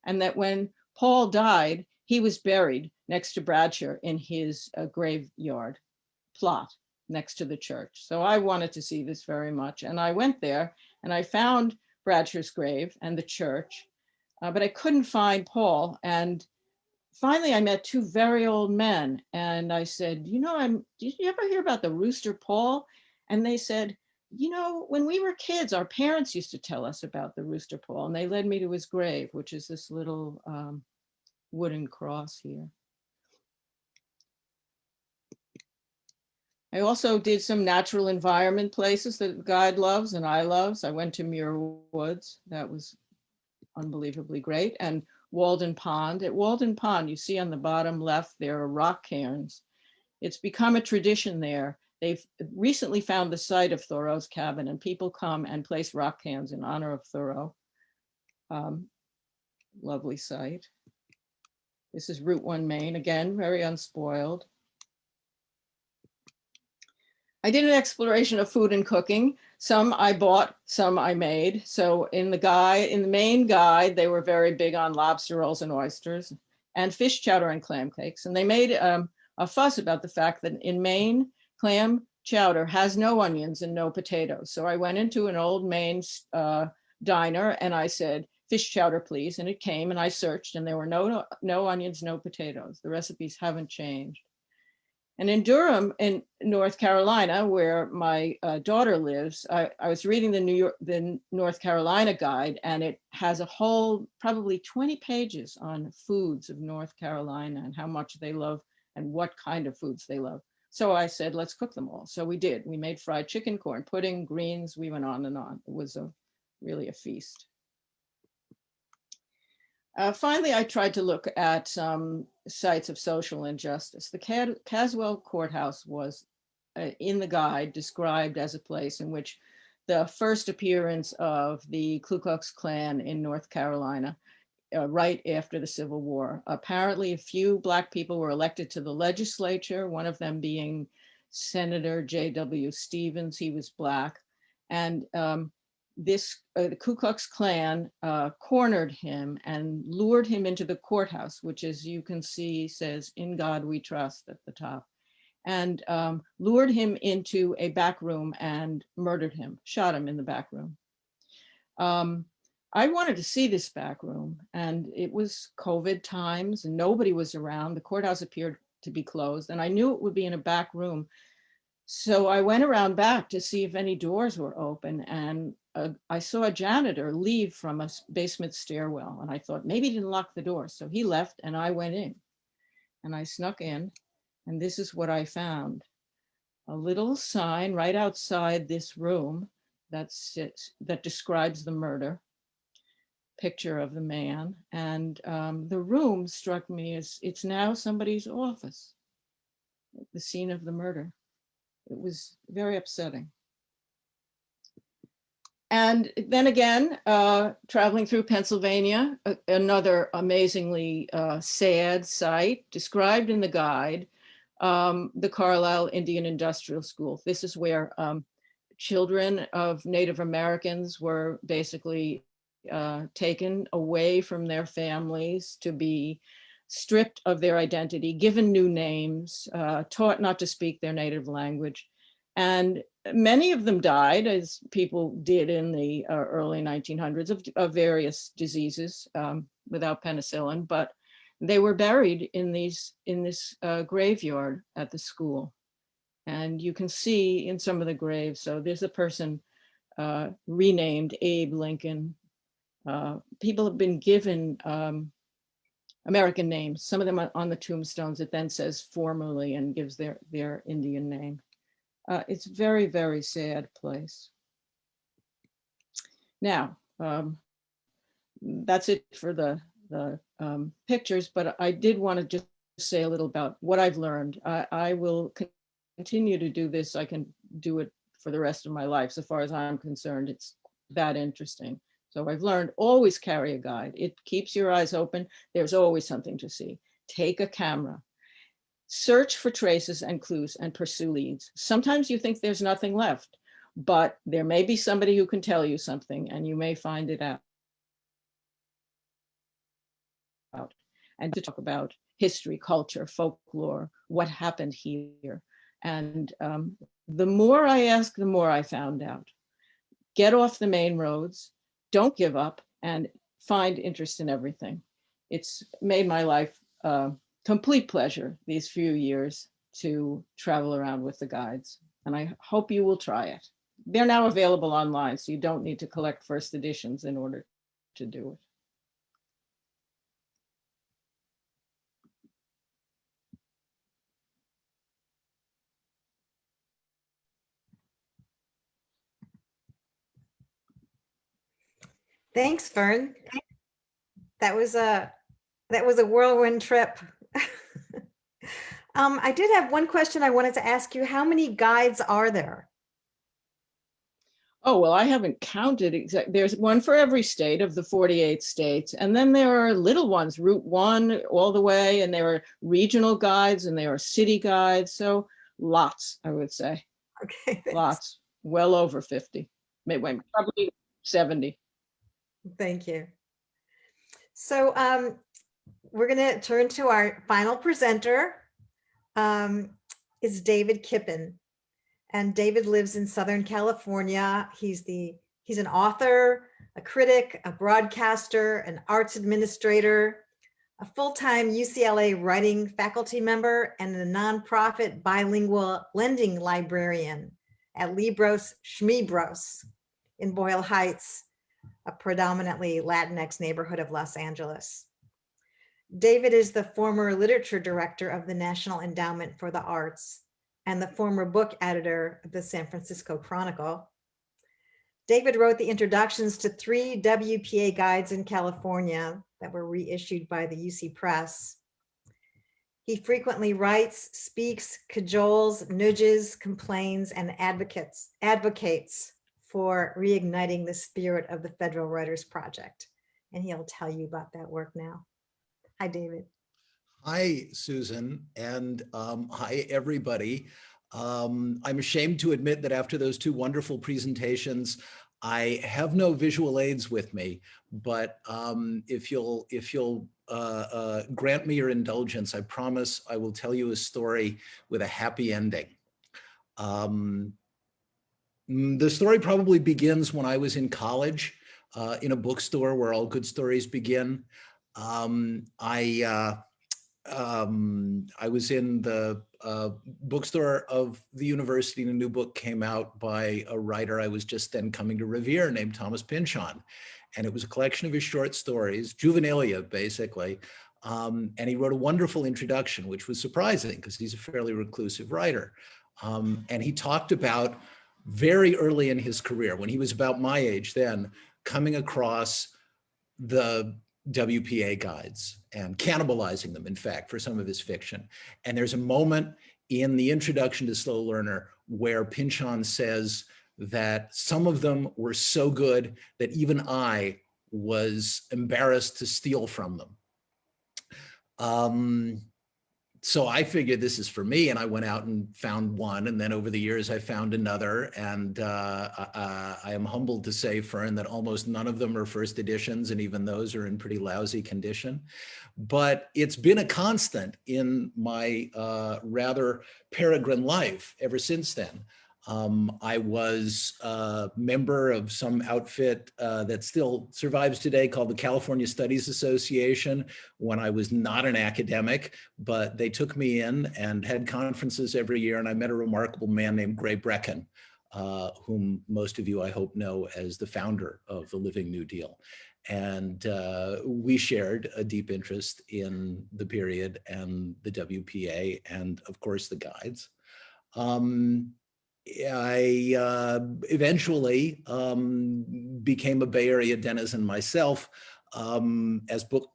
And that when Paul died, he was buried next to Bradshaw in his graveyard plot next to the church. So I wanted to see this very much. And I went there and I found Bradshaw's grave and the church, but I couldn't find Paul. And finally, I met 2 very old men, and I said, did you ever hear about the Rooster Paul? And they said, when we were kids, our parents used to tell us about the Rooster Paul, and they led me to his grave, which is this little wooden cross here. I also did some natural environment places that the guide loves and I loves. I went to Muir Woods. That was unbelievably great. And Walden Pond. At Walden Pond, you see on the bottom left, there are rock cairns. It's become a tradition there. They've recently found the site of Thoreau's cabin, and people come and place rock cairns in honor of Thoreau. Lovely site. This is Route 1 Maine, again, very unspoiled. I did an exploration of food and cooking. Some I bought, some I made. So in the main guide, they were very big on lobster rolls and oysters and fish chowder and clam cakes. And they made a fuss about the fact that in Maine, clam chowder has no onions and no potatoes. So I went into an old Maine diner and I said, fish chowder, please. And it came and I searched and there were no onions, no potatoes. The recipes haven't changed. And in Durham, in North Carolina, where my daughter lives, I was reading the North Carolina guide, and it has a whole, probably 20 pages on foods of North Carolina and how much they love and what kind of foods they love. So I said, let's cook them all. So we did. We made fried chicken, corn pudding, greens. We went on and on. It was really a feast. Finally, I tried to look at some sites of social injustice. The Caswell Courthouse was, in the guide, described as a place in which the first appearance of the Ku Klux Klan in North Carolina, right after the Civil War. Apparently, a few Black people were elected to the legislature, one of them being Senator J.W. Stevens. He was Black. And the Ku Klux Klan cornered him and lured him into the courthouse, which, as you can see, says, "In God We Trust" at the top, and lured him into a back room and murdered him, shot him in the back room. I wanted to see this back room, and it was COVID times and nobody was around. The courthouse appeared to be closed, and I knew it would be in a back room. So I went around back to see if any doors were open, and I saw a janitor leave from a basement stairwell, and I thought maybe he didn't lock the door. So he left and I went in, and I snuck in, and this is what I found. A little sign right outside this room that describes the murder, picture of the man, and the room struck me as it's now somebody's office, the scene of the murder. It was very upsetting. And then again, traveling through Pennsylvania, another amazingly sad site described in the guide, the Carlisle Indian Industrial School. This is where children of Native Americans were basically taken away from their families to be stripped of their identity, given new names, taught not to speak their native language. And many of them died, as people did in the early 1900s, of various diseases without penicillin, but they were buried in this graveyard at the school. And you can see in some of the graves, so there's a person renamed Abe Lincoln. People have been given American names. Some of them are on the tombstones. It then says formerly and gives their Indian name. It's very, very sad place. Now, that's it for the pictures, but I did want to just say a little about what I've learned. I will continue to do this. I can do it for the rest of my life. So far as I'm concerned, it's that interesting. So I've learned, always carry a guide. It keeps your eyes open. There's always something to see. Take a camera. Search for traces and clues and pursue leads. Sometimes you think there's nothing left, but there may be somebody who can tell you something and you may find it out. And to talk about history, culture, folklore, what happened here. And the more I asked, the more I found out. Get off the main roads, don't give up, and find interest in everything. It's made my life complete pleasure these few years to travel around with the guides. And I hope you will try it. They're now available online, so you don't need to collect first editions in order to do it. Thanks, Fern. That was a whirlwind trip. I did have one question I wanted to ask you. How many guides are there? Oh, well, I haven't counted exactly. There's one for every state of the 48 states. And then there are little ones, Route 1 all the way, and there are regional guides and there are city guides. So lots, I would say. Okay, thanks. Lots, well over 50, maybe probably 70. Thank you. So we're going to turn to our final presenter. Is David Kippen. And David lives in Southern California. He's an author, a critic, a broadcaster, an arts administrator, a full-time UCLA writing faculty member, and a nonprofit bilingual lending librarian at Libros Schmibros in Boyle Heights, a predominantly Latinx neighborhood of Los Angeles. David is the former literature director of the National Endowment for the Arts and the former book editor of the San Francisco Chronicle. David wrote the introductions to 3 WPA guides in California that were reissued by the UC Press. He frequently writes, speaks, cajoles, nudges, complains, and advocates for reigniting the spirit of the Federal Writers Project. And he'll tell you about that work now. Hi, David. Hi, Susan, and hi, everybody. I'm ashamed to admit that after those 2 wonderful presentations, I have no visual aids with me, but if you'll grant me your indulgence, I promise I will tell you a story with a happy ending. The story probably begins when I was in college, in a bookstore where all good stories begin. I was in the bookstore of the university, and a new book came out by a writer I was just then coming to revere named Thomas Pynchon. And it was a collection of his short stories, juvenilia, basically. And he wrote a wonderful introduction, which was surprising because he's a fairly reclusive writer. And he talked about very early in his career, when he was about my age then, coming across the WPA guides and cannibalizing them, in fact, for some of his fiction. And there's a moment in the introduction to Slow Learner where Pynchon says that some of them were so good that even I was embarrassed to steal from them. So I figured this is for me, and I went out and found one, and then over the years I found another, and I am humbled to say, Fern, that almost none of them are first editions, and even those are in pretty lousy condition. But it's been a constant in my rather peregrine life ever since then. I was a member of some outfit that still survives today called the California Studies Association when I was not an academic, but they took me in and had conferences every year, and I met a remarkable man named Gray Brecken, whom most of you I hope know as the founder of the Living New Deal. And we shared a deep interest in the period and the WPA and of course the guides. I eventually became a Bay Area denizen myself as book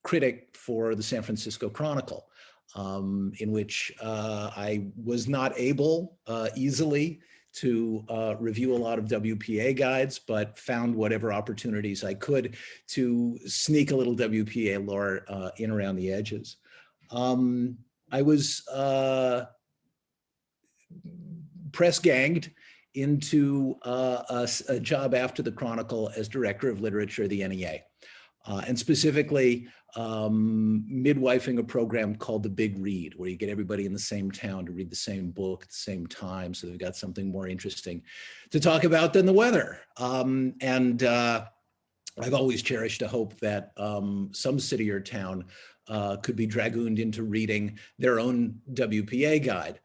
critic for the San Francisco Chronicle, in which I was not able easily to review a lot of WPA guides, but found whatever opportunities I could to sneak a little WPA lore in around the edges. I was press ganged into a job after the Chronicle as director of literature of the NEA, and specifically midwifing a program called The Big Read, where you get everybody in the same town to read the same book at the same time, so they've got something more interesting to talk about than the weather. I've always cherished a hope that some city or town could be dragooned into reading their own WPA guide,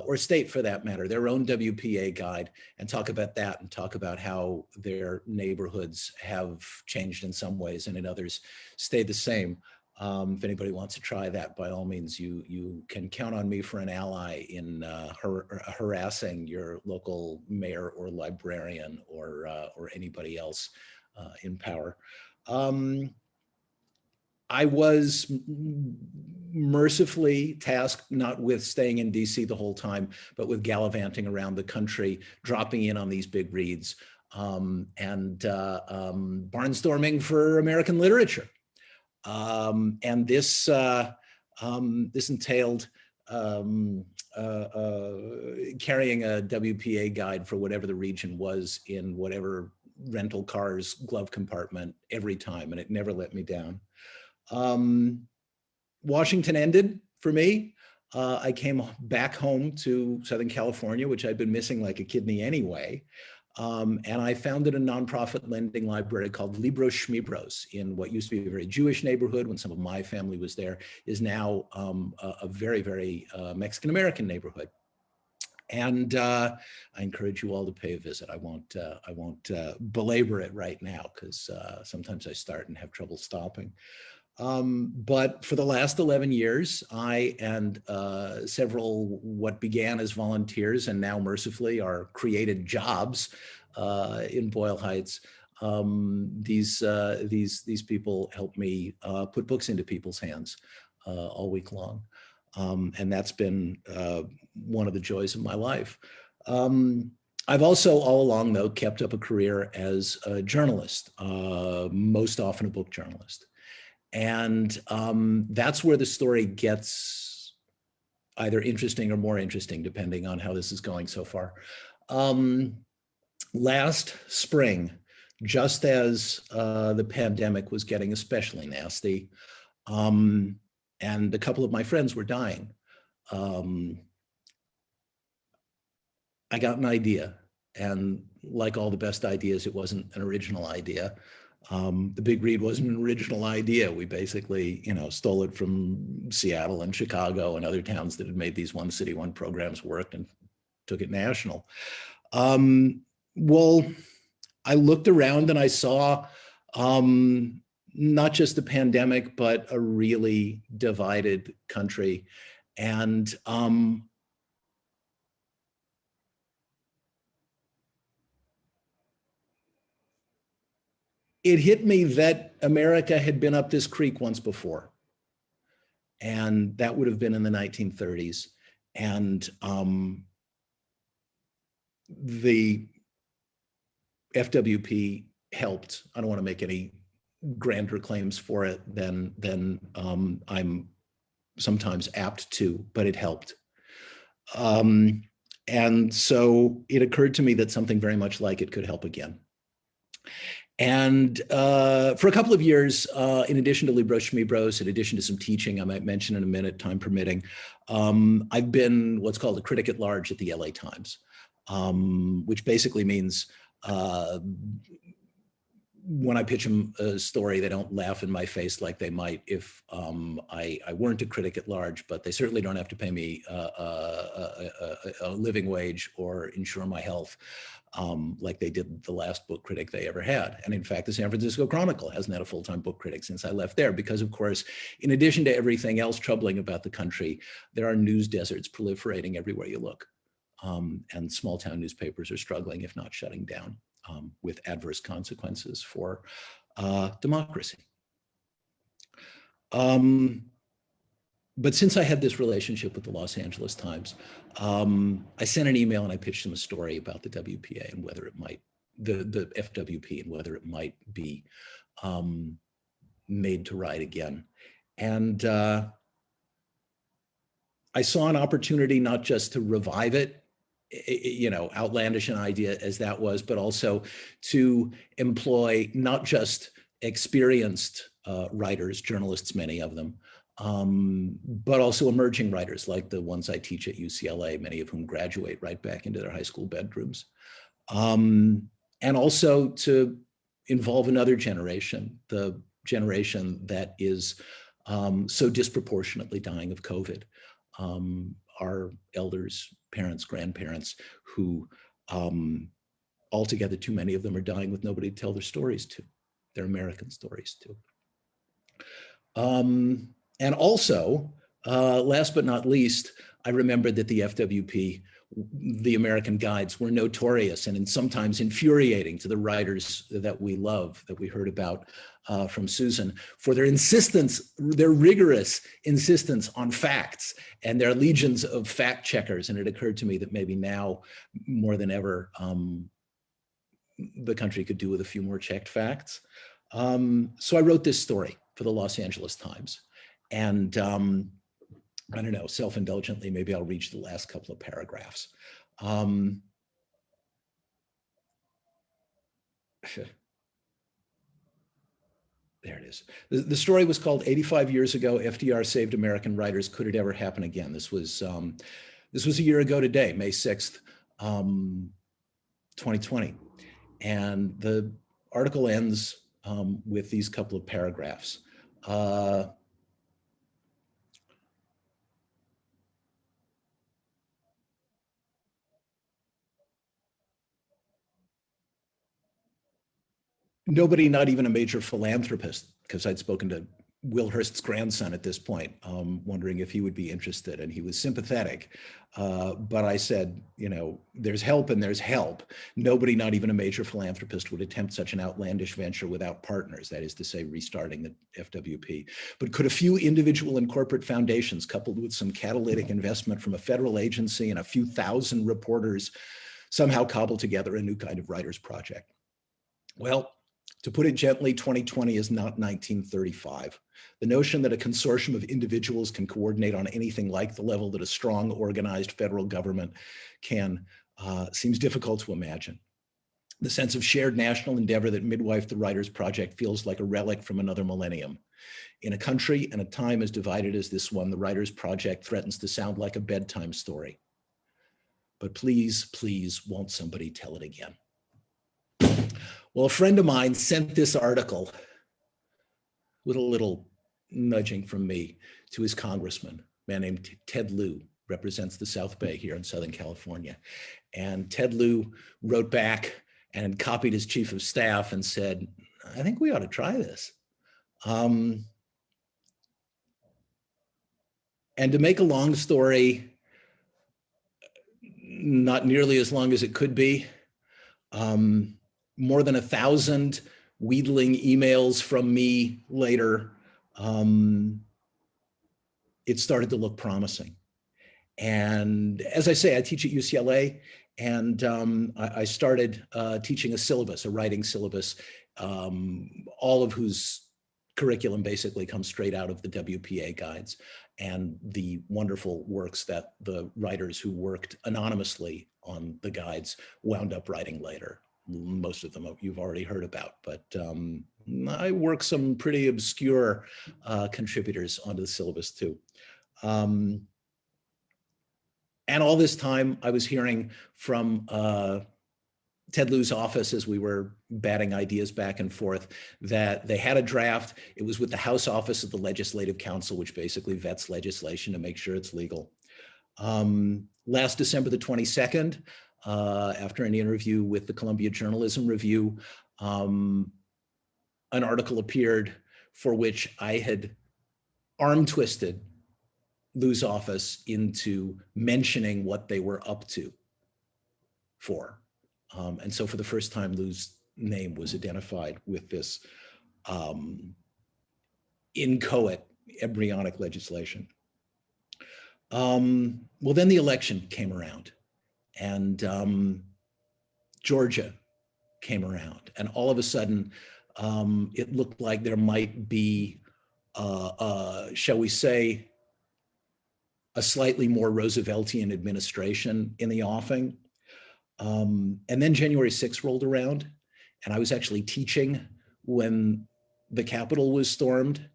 or state for that matter, their own WPA guide, and talk about that and talk about how their neighborhoods have changed in some ways and in others stayed the same. If anybody wants to try that, by all means, you can count on me for an ally in harassing your local mayor or librarian or anybody else in power. I was mercifully tasked not with staying in DC the whole time, but with gallivanting around the country, dropping in on these big reads, and barnstorming for American literature. And this entailed carrying a WPA guide for whatever the region was in whatever rental car's glove compartment every time, and it never let me down. Washington ended for me. I came back home to Southern California, which I'd been missing like a kidney anyway. And I founded a nonprofit lending library called Libros Schmibros in what used to be a very Jewish neighborhood when some of my family was there, is now a very, very Mexican-American neighborhood. And I encourage you all to pay a visit. I won't belabor it right now because sometimes I start and have trouble stopping. But for the last 11 years, I and several what began as volunteers and now mercifully are created jobs in Boyle Heights. These people help me put books into people's hands all week long. And that's been one of the joys of my life. I've also all along, though, kept up a career as a journalist, most often a book journalist. And that's where the story gets either interesting or more interesting, depending on how this is going so far. Last spring, just as the pandemic was getting especially nasty, and a couple of my friends were dying, I got an idea. And like all the best ideas, it wasn't an original idea. The Big Read wasn't an original idea. We basically, stole it from Seattle and Chicago and other towns that had made these one city, one programs work and took it national. Well, I looked around and I saw not just the pandemic, but a really divided country. And it hit me that America had been up this creek once before. And that would have been in the 1930s. And the FWP helped. I don't want to make any grander claims for it than I'm sometimes apt to, but it helped. And so it occurred to me that something very much like it could help again. And for a couple of years, in addition to Libros Schmibros, in addition to some teaching, I might mention in a minute, time permitting, I've been what's called a critic at large at the LA Times, which basically means when I pitch them a story, they don't laugh in my face like they might if I weren't a critic at large, but they certainly don't have to pay me a living wage or insure my health like they did the last book critic they ever had. And in fact, the San Francisco Chronicle hasn't had a full-time book critic since I left there because, of course, in addition to everything else troubling about the country, there are news deserts proliferating everywhere you look. And small-town newspapers are struggling, if not shutting down. With adverse consequences for democracy. But since I had this relationship with the Los Angeles Times, I sent an email and I pitched them a story about the WPA and whether it might, the FWP and whether it might be made to ride again. And I saw an opportunity not just to revive it, you know, outlandish an idea as that was, but also to employ not just experienced writers, journalists, many of them, but also emerging writers like the ones I teach at UCLA, many of whom graduate right back into their high school bedrooms. And also to involve another generation, the generation that is so disproportionately dying of COVID. Our elders, parents, grandparents, who altogether too many of them are dying with nobody to tell their stories to, their American stories to. And also, last but not least, I remembered that the FWP, the American Guides, were notorious and sometimes infuriating to the writers that we love, that we heard about from Susan, for their insistence, their rigorous insistence on facts and their legions of fact checkers. And it occurred to me that maybe now more than ever, the country could do with a few more checked facts. So I wrote this story for the Los Angeles Times. And I don't know, self-indulgently, maybe I'll reach the last couple of paragraphs. There it is. The story was called 85 Years Ago, FDR Saved American Writers. Could it ever happen again? This was a year ago today, May 6th, 2020. And the article ends with these couple of paragraphs. Nobody, not even a major philanthropist, because I'd spoken to Will Hearst's grandson at this point, wondering if he would be interested, and he was sympathetic. But I said, you know, there's help and there's help. Nobody, not even a major philanthropist, would attempt such an outlandish venture without partners, that is to say, restarting the FWP. But could a few individual and corporate foundations, coupled with some catalytic investment from a federal agency and a few thousand reporters, somehow cobble together a new kind of writers' project? Well, to put it gently, 2020 is not 1935. The notion that a consortium of individuals can coordinate on anything like the level that a strong, organized federal government can seems difficult to imagine. The sense of shared national endeavor that midwifed the Writers' Project feels like a relic from another millennium. In a country and a time as divided as this one, the Writers' Project threatens to sound like a bedtime story. But please, please, won't somebody tell it again? Well, a friend of mine sent this article with a little nudging from me to his congressman, a man named Ted Lieu, represents the South Bay here in Southern California. And Ted Lieu wrote back and copied his chief of staff and said, I think we ought to try this. And to make a long story, not nearly as long as it could be, more than 1,000 wheedling emails from me later, it started to look promising. And as I say, I teach at UCLA, and I started teaching a syllabus, a writing syllabus, all of whose curriculum basically comes straight out of the WPA guides and the wonderful works that the writers who worked anonymously on the guides wound up writing later. Most of them you've already heard about, but I work some pretty obscure contributors onto the syllabus too. And all this time I was hearing from Ted Lieu's office, as we were batting ideas back and forth, that they had a draft. It was with the House Office of the Legislative Council, which basically vets legislation to make sure it's legal. Last December the 22nd, after an interview with the Columbia Journalism Review, an article appeared for which I had arm twisted Lieu's office into mentioning what they were up to for. And so for the first time, Lieu's name was identified with this inchoate embryonic legislation. Well, then the election came around and Georgia came around. And all of a sudden, it looked like there might be, shall we say, a slightly more Rooseveltian administration in the offing. And then January 6th rolled around, and I was actually teaching when the Capitol was stormed.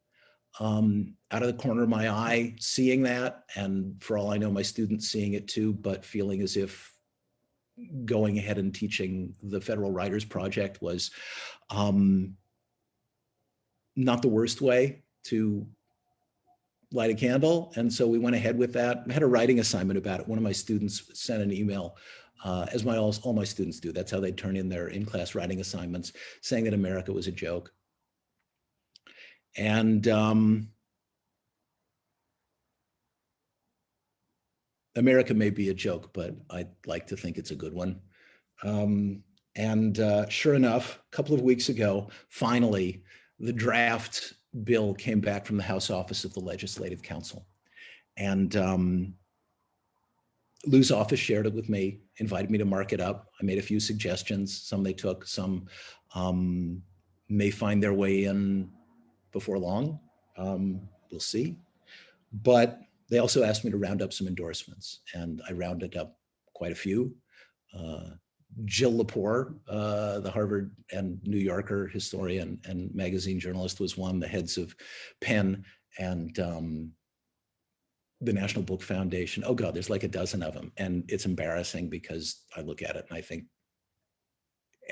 Out of the corner of my eye, seeing that, and for all I know, my students seeing it too, but feeling as if going ahead and teaching the Federal Writers Project was not the worst way to light a candle. And so we went ahead with that. I had a writing assignment about it. One of my students sent an email, as all my students do. That's how they turn in their in-class writing assignments, saying that America was a joke. And America may be a joke, but I'd like to think it's a good one. Sure enough, a couple of weeks ago, finally, the draft bill came back from the House Office of the Legislative Council. And Lieu's office shared it with me, invited me to mark it up. I made a few suggestions. Some they took, some may find their way in before long. We'll see. But they also asked me to round up some endorsements, and I rounded up quite a few. Jill Lepore, the Harvard and New Yorker historian and magazine journalist, was one. The heads of Penn and the National Book Foundation. Oh God, there's like a dozen of them. And it's embarrassing because I look at it and I think,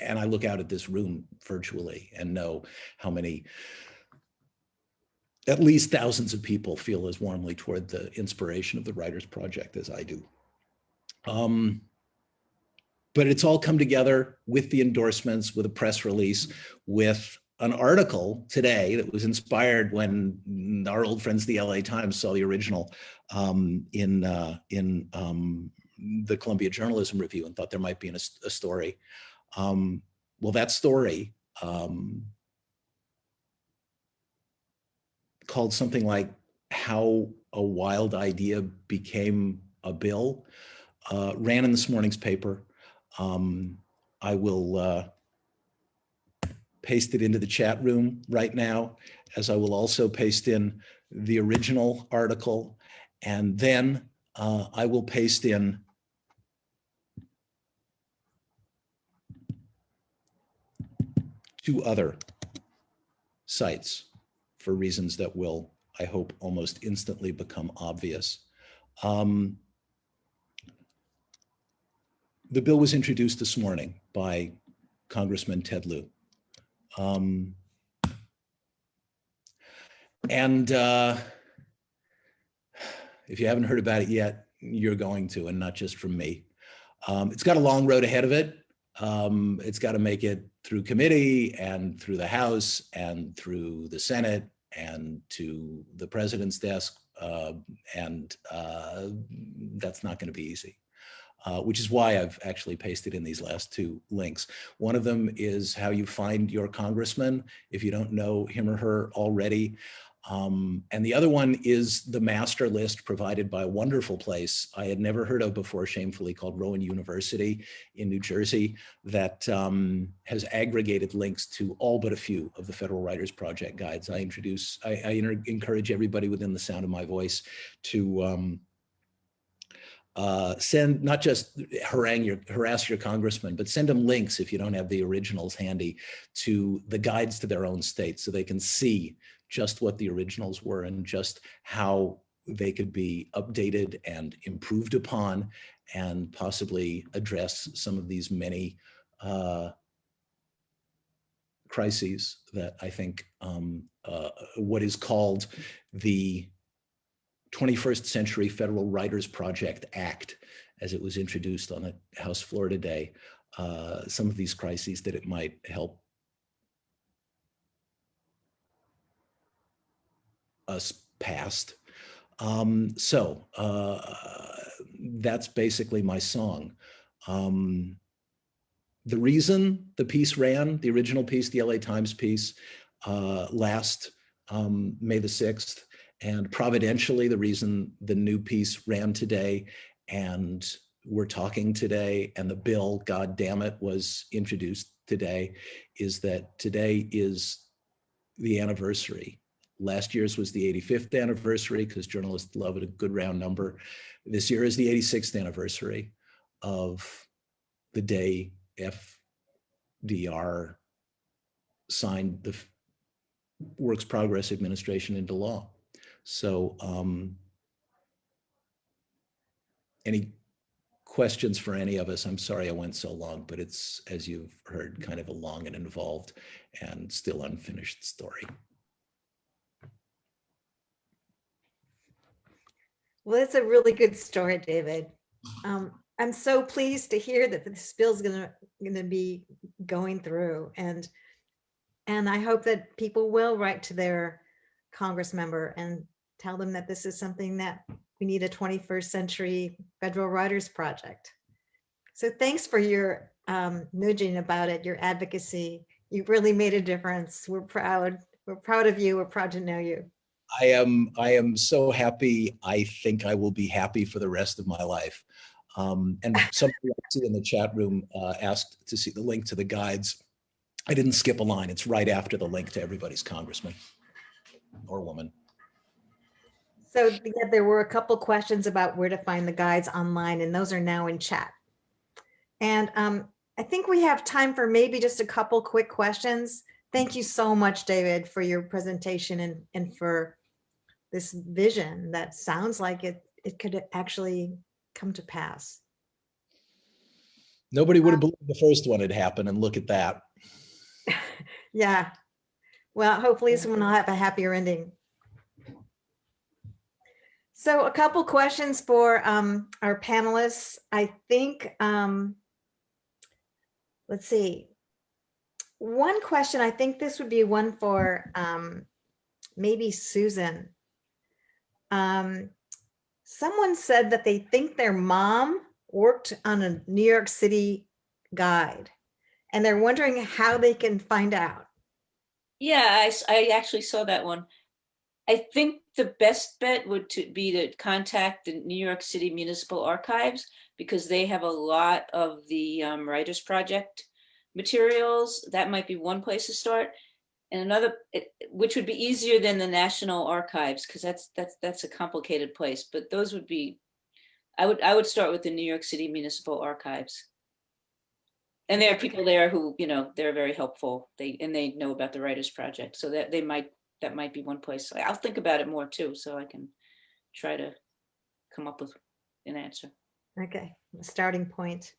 and I look out at this room virtually and know how many, at least thousands of people feel as warmly toward the inspiration of the Writers Project as I do. But it's all come together with the endorsements, with a press release, with an article today that was inspired when our old friends, the LA Times, saw the original in the Columbia Journalism Review and thought there might be a story. Well, that story called something like How a Wild Idea Became a Bill, ran in this morning's paper. I will paste it into the chat room right now, as I will also paste in the original article, and then I will paste in two other sites for reasons that will, I hope, almost instantly become obvious. The bill was introduced this morning by Congressman Ted Lieu. If you haven't heard about it yet, you're going to, and not just from me. It's got a long road ahead of it. It's got to make it through committee and through the House and through the Senate and to the president's desk. That's not going to be easy. Which is why I've actually pasted in these last two links. One of them is how you find your congressman if you don't know him or her already. And the other one is the master list provided by a wonderful place I had never heard of before, shamefully, called Rowan University in New Jersey, that has aggregated links to all but a few of the Federal Writers Project guides. I encourage everybody within the sound of my voice to send, not just harass your congressman, but send them links if you don't have the originals handy to the guides to their own state so they can see just what the originals were and just how they could be updated and improved upon and possibly address some of these many crises that I think what is called the 21st Century Federal Writers Project Act, as it was introduced on the House floor today, some of these crises that it might help us past. So that's basically my song. The reason the piece ran, the original piece, the LA Times piece, last May the 6th, and providentially the reason the new piece ran today and we're talking today and the bill, God damn it, was introduced today, is that today is the anniversary. Last year's was the 85th anniversary because journalists love it, a good round number. This year is the 86th anniversary of the day FDR signed the Works Progress Administration into law. So any questions for any of us? I'm sorry I went so long, but it's, as you've heard, kind of a long and involved and still unfinished story. Well, it's a really good story, David. I'm so pleased to hear that this bill's gonna be going through, and I hope that people will write to their Congress member and tell them that this is something that we need a 21st century Federal Writers Project. So thanks for your nudging about it, your advocacy. You really made a difference. We're proud. We're proud of you. We're proud to know you. I am so happy. I think I will be happy for the rest of my life. And somebody I see in the chat room asked to see the link to the guides. I didn't skip a line. It's right after the link to everybody's congressman or woman. So yeah, there were a couple questions about where to find the guides online, and those are now in chat. And I think we have time for maybe just a couple quick questions. Thank you so much, David, for your presentation and for this vision that sounds like it could actually come to pass. Nobody would have believed the first one had happened, and look at that. Yeah. Well, hopefully someone will have a happier ending. So a couple questions for our panelists. I think, let's see. One question, I think this would be one for maybe Susan. Someone said that they think their mom worked on a New York City guide, and they're wondering how they can find out. Yeah, I actually saw that one. I think the best bet would be to contact the New York City Municipal Archives, because they have a lot of the Writers Project materials. That might be one place to start. And another, which would be easier than the National Archives, because that's a complicated place. But those would be, I would start with the New York City Municipal Archives. And there are people there who, they're very helpful. They know about the Writers Project, so that that might be one place. I'll think about it more too, so I can try to come up with an answer. Okay, a starting point.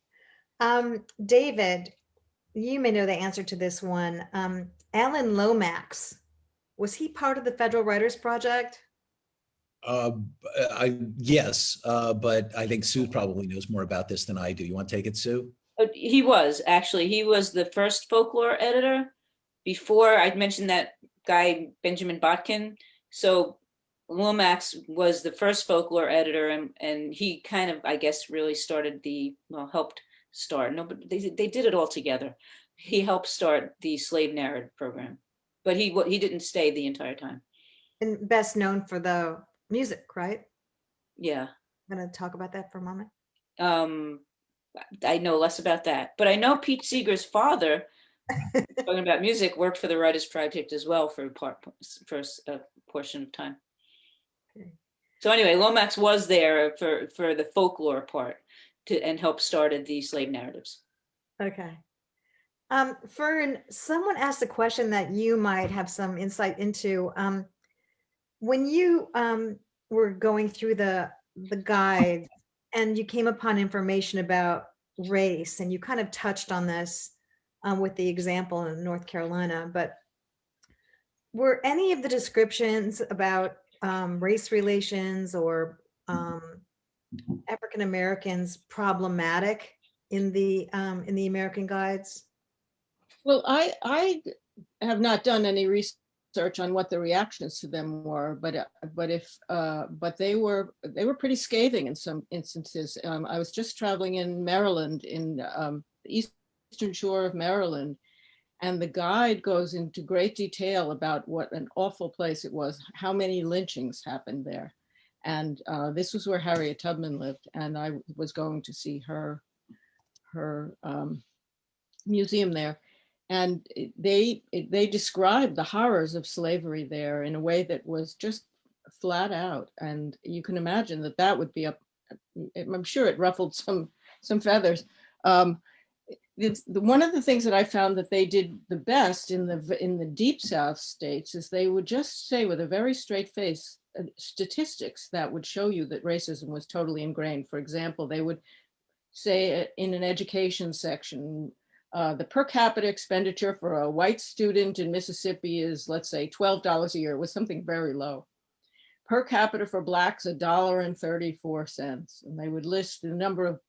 David, you may know the answer to this one. Alan Lomax, was he part of the Federal Writers Project? Yes, but I think Sue probably knows more about this than I do. You want to take it, Sue? He was the first folklore editor. Before, I'd mentioned that guy, Benjamin Botkin. So Lomax was the first folklore editor, and he kind of, I guess, really started helped start. No, but they did it all together. He helped start the slave narrative program, but he didn't stay the entire time. and best known for the music, right? Yeah. I'm going to talk about that for a moment. I know less about that, but I know Pete Seeger's father, talking about music, worked for the Writers Project as well for a portion of time. Okay. So anyway, Lomax was there for the folklore part and helped started the slave narratives. Okay. Fern, someone asked a question that you might have some insight into. When you were going through the guide and you came upon information about race, and you kind of touched on this with the example in North Carolina, but were any of the descriptions about race relations or African Americans problematic in the American guides? Well, I have not done any research on what the reactions to them were, but they were pretty scathing in some instances. I was just traveling in Maryland, in the eastern shore of Maryland, and the guide goes into great detail about what an awful place it was, how many lynchings happened there. And this was where Harriet Tubman lived, and I was going to see her museum there. And they described the horrors of slavery there in a way that was just flat out. And you can imagine that would be I'm sure it ruffled some feathers. One of the things that I found that they did the best in the deep South states is they would just say with a very straight face statistics that would show you that racism was totally ingrained. For example, they would say in an education section, the per capita expenditure for a white student in Mississippi is, let's say, $12 a year. It was something very low. Per capita for Blacks, $1.34. And they would list the number of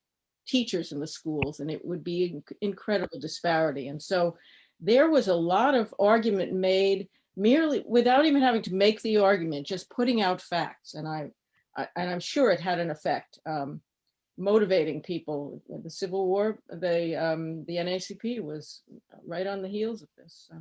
teachers in the schools, and it would be incredible disparity. And so there was a lot of argument made merely without even having to make the argument, just putting out facts. And I'm sure it had an effect. Motivating people. The Civil War, the NAACP was right on the heels of this. So.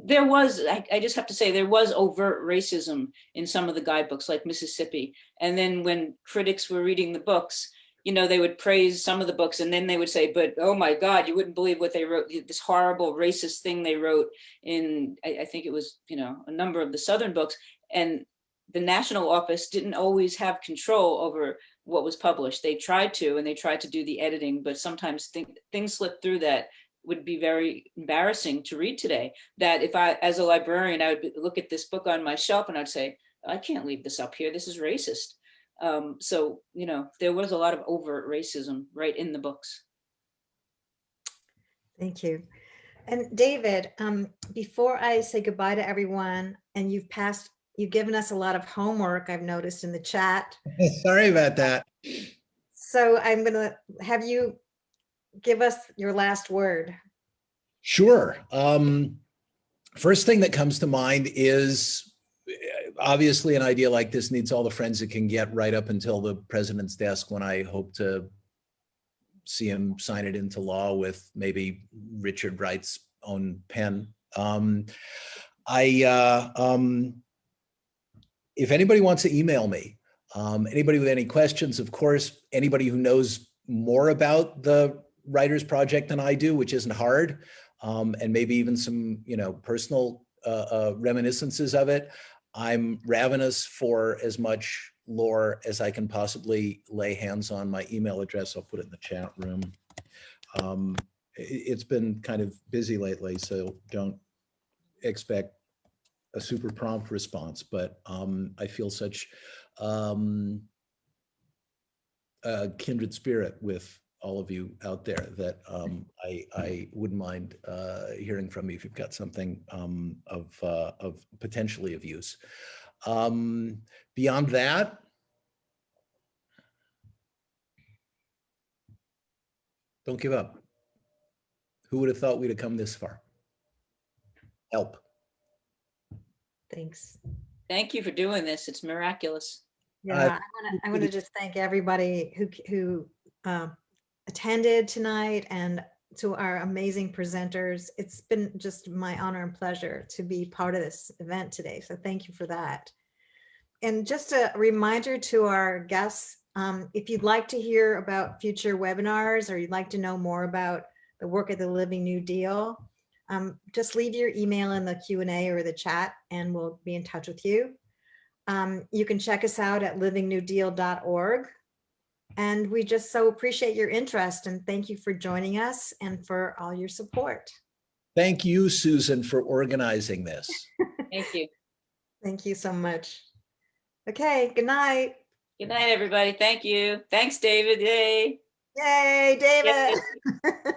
There was, I just have to say, there was overt racism in some of the guidebooks, like Mississippi. And then when critics were reading the books, they would praise some of the books, and then they would say, but oh my God, you wouldn't believe what they wrote, this horrible racist thing they wrote in, I think it was, a number of the Southern books. And the national office didn't always have control over what was published. They tried to do the editing, but sometimes things slip through that would be very embarrassing to read today. That if I, as a librarian, I would look at this book on my shelf and I'd say, I can't leave this up here. This is racist. So, there was a lot of overt racism right in the books. Thank you. And David, before I say goodbye to everyone, and you've given us a lot of homework, I've noticed in the chat. Sorry about that. So I'm going to have you give us your last word. Sure. First thing that comes to mind is obviously an idea like this needs all the friends it can get right up until the president's desk, when I hope to see him sign it into law with maybe Richard Wright's own pen. If anybody wants to email me, anybody with any questions, of course, anybody who knows more about the Writers Project than I do, which isn't hard, and maybe even some, personal reminiscences of it. I'm ravenous for as much lore as I can possibly lay hands on. My email address, I'll put it in the chat room. It's been kind of busy lately, so don't expect a super prompt response, but I feel such kindred spirit with all of you out there that I wouldn't mind hearing from you if you've got something of potentially of use. Beyond that, don't give up. Who would have thought we'd have come this far? Help. Thanks. Thank you for doing this. It's miraculous. Yeah, I want to just thank everybody who attended tonight, and to our amazing presenters. It's been just my honor and pleasure to be part of this event today. So thank you for that. And just a reminder to our guests, if you'd like to hear about future webinars or you'd like to know more about the work of the Living New Deal, just leave your email in the Q&A or the chat and we'll be in touch with you. You can check us out at livingnewdeal.org. And we just so appreciate your interest and thank you for joining us and for all your support. Thank you, Susan, for organizing this. Thank you. Thank you so much. Okay, good night. Good night, everybody. Thank you. Thanks, David. Yay. Yay, David. Yay.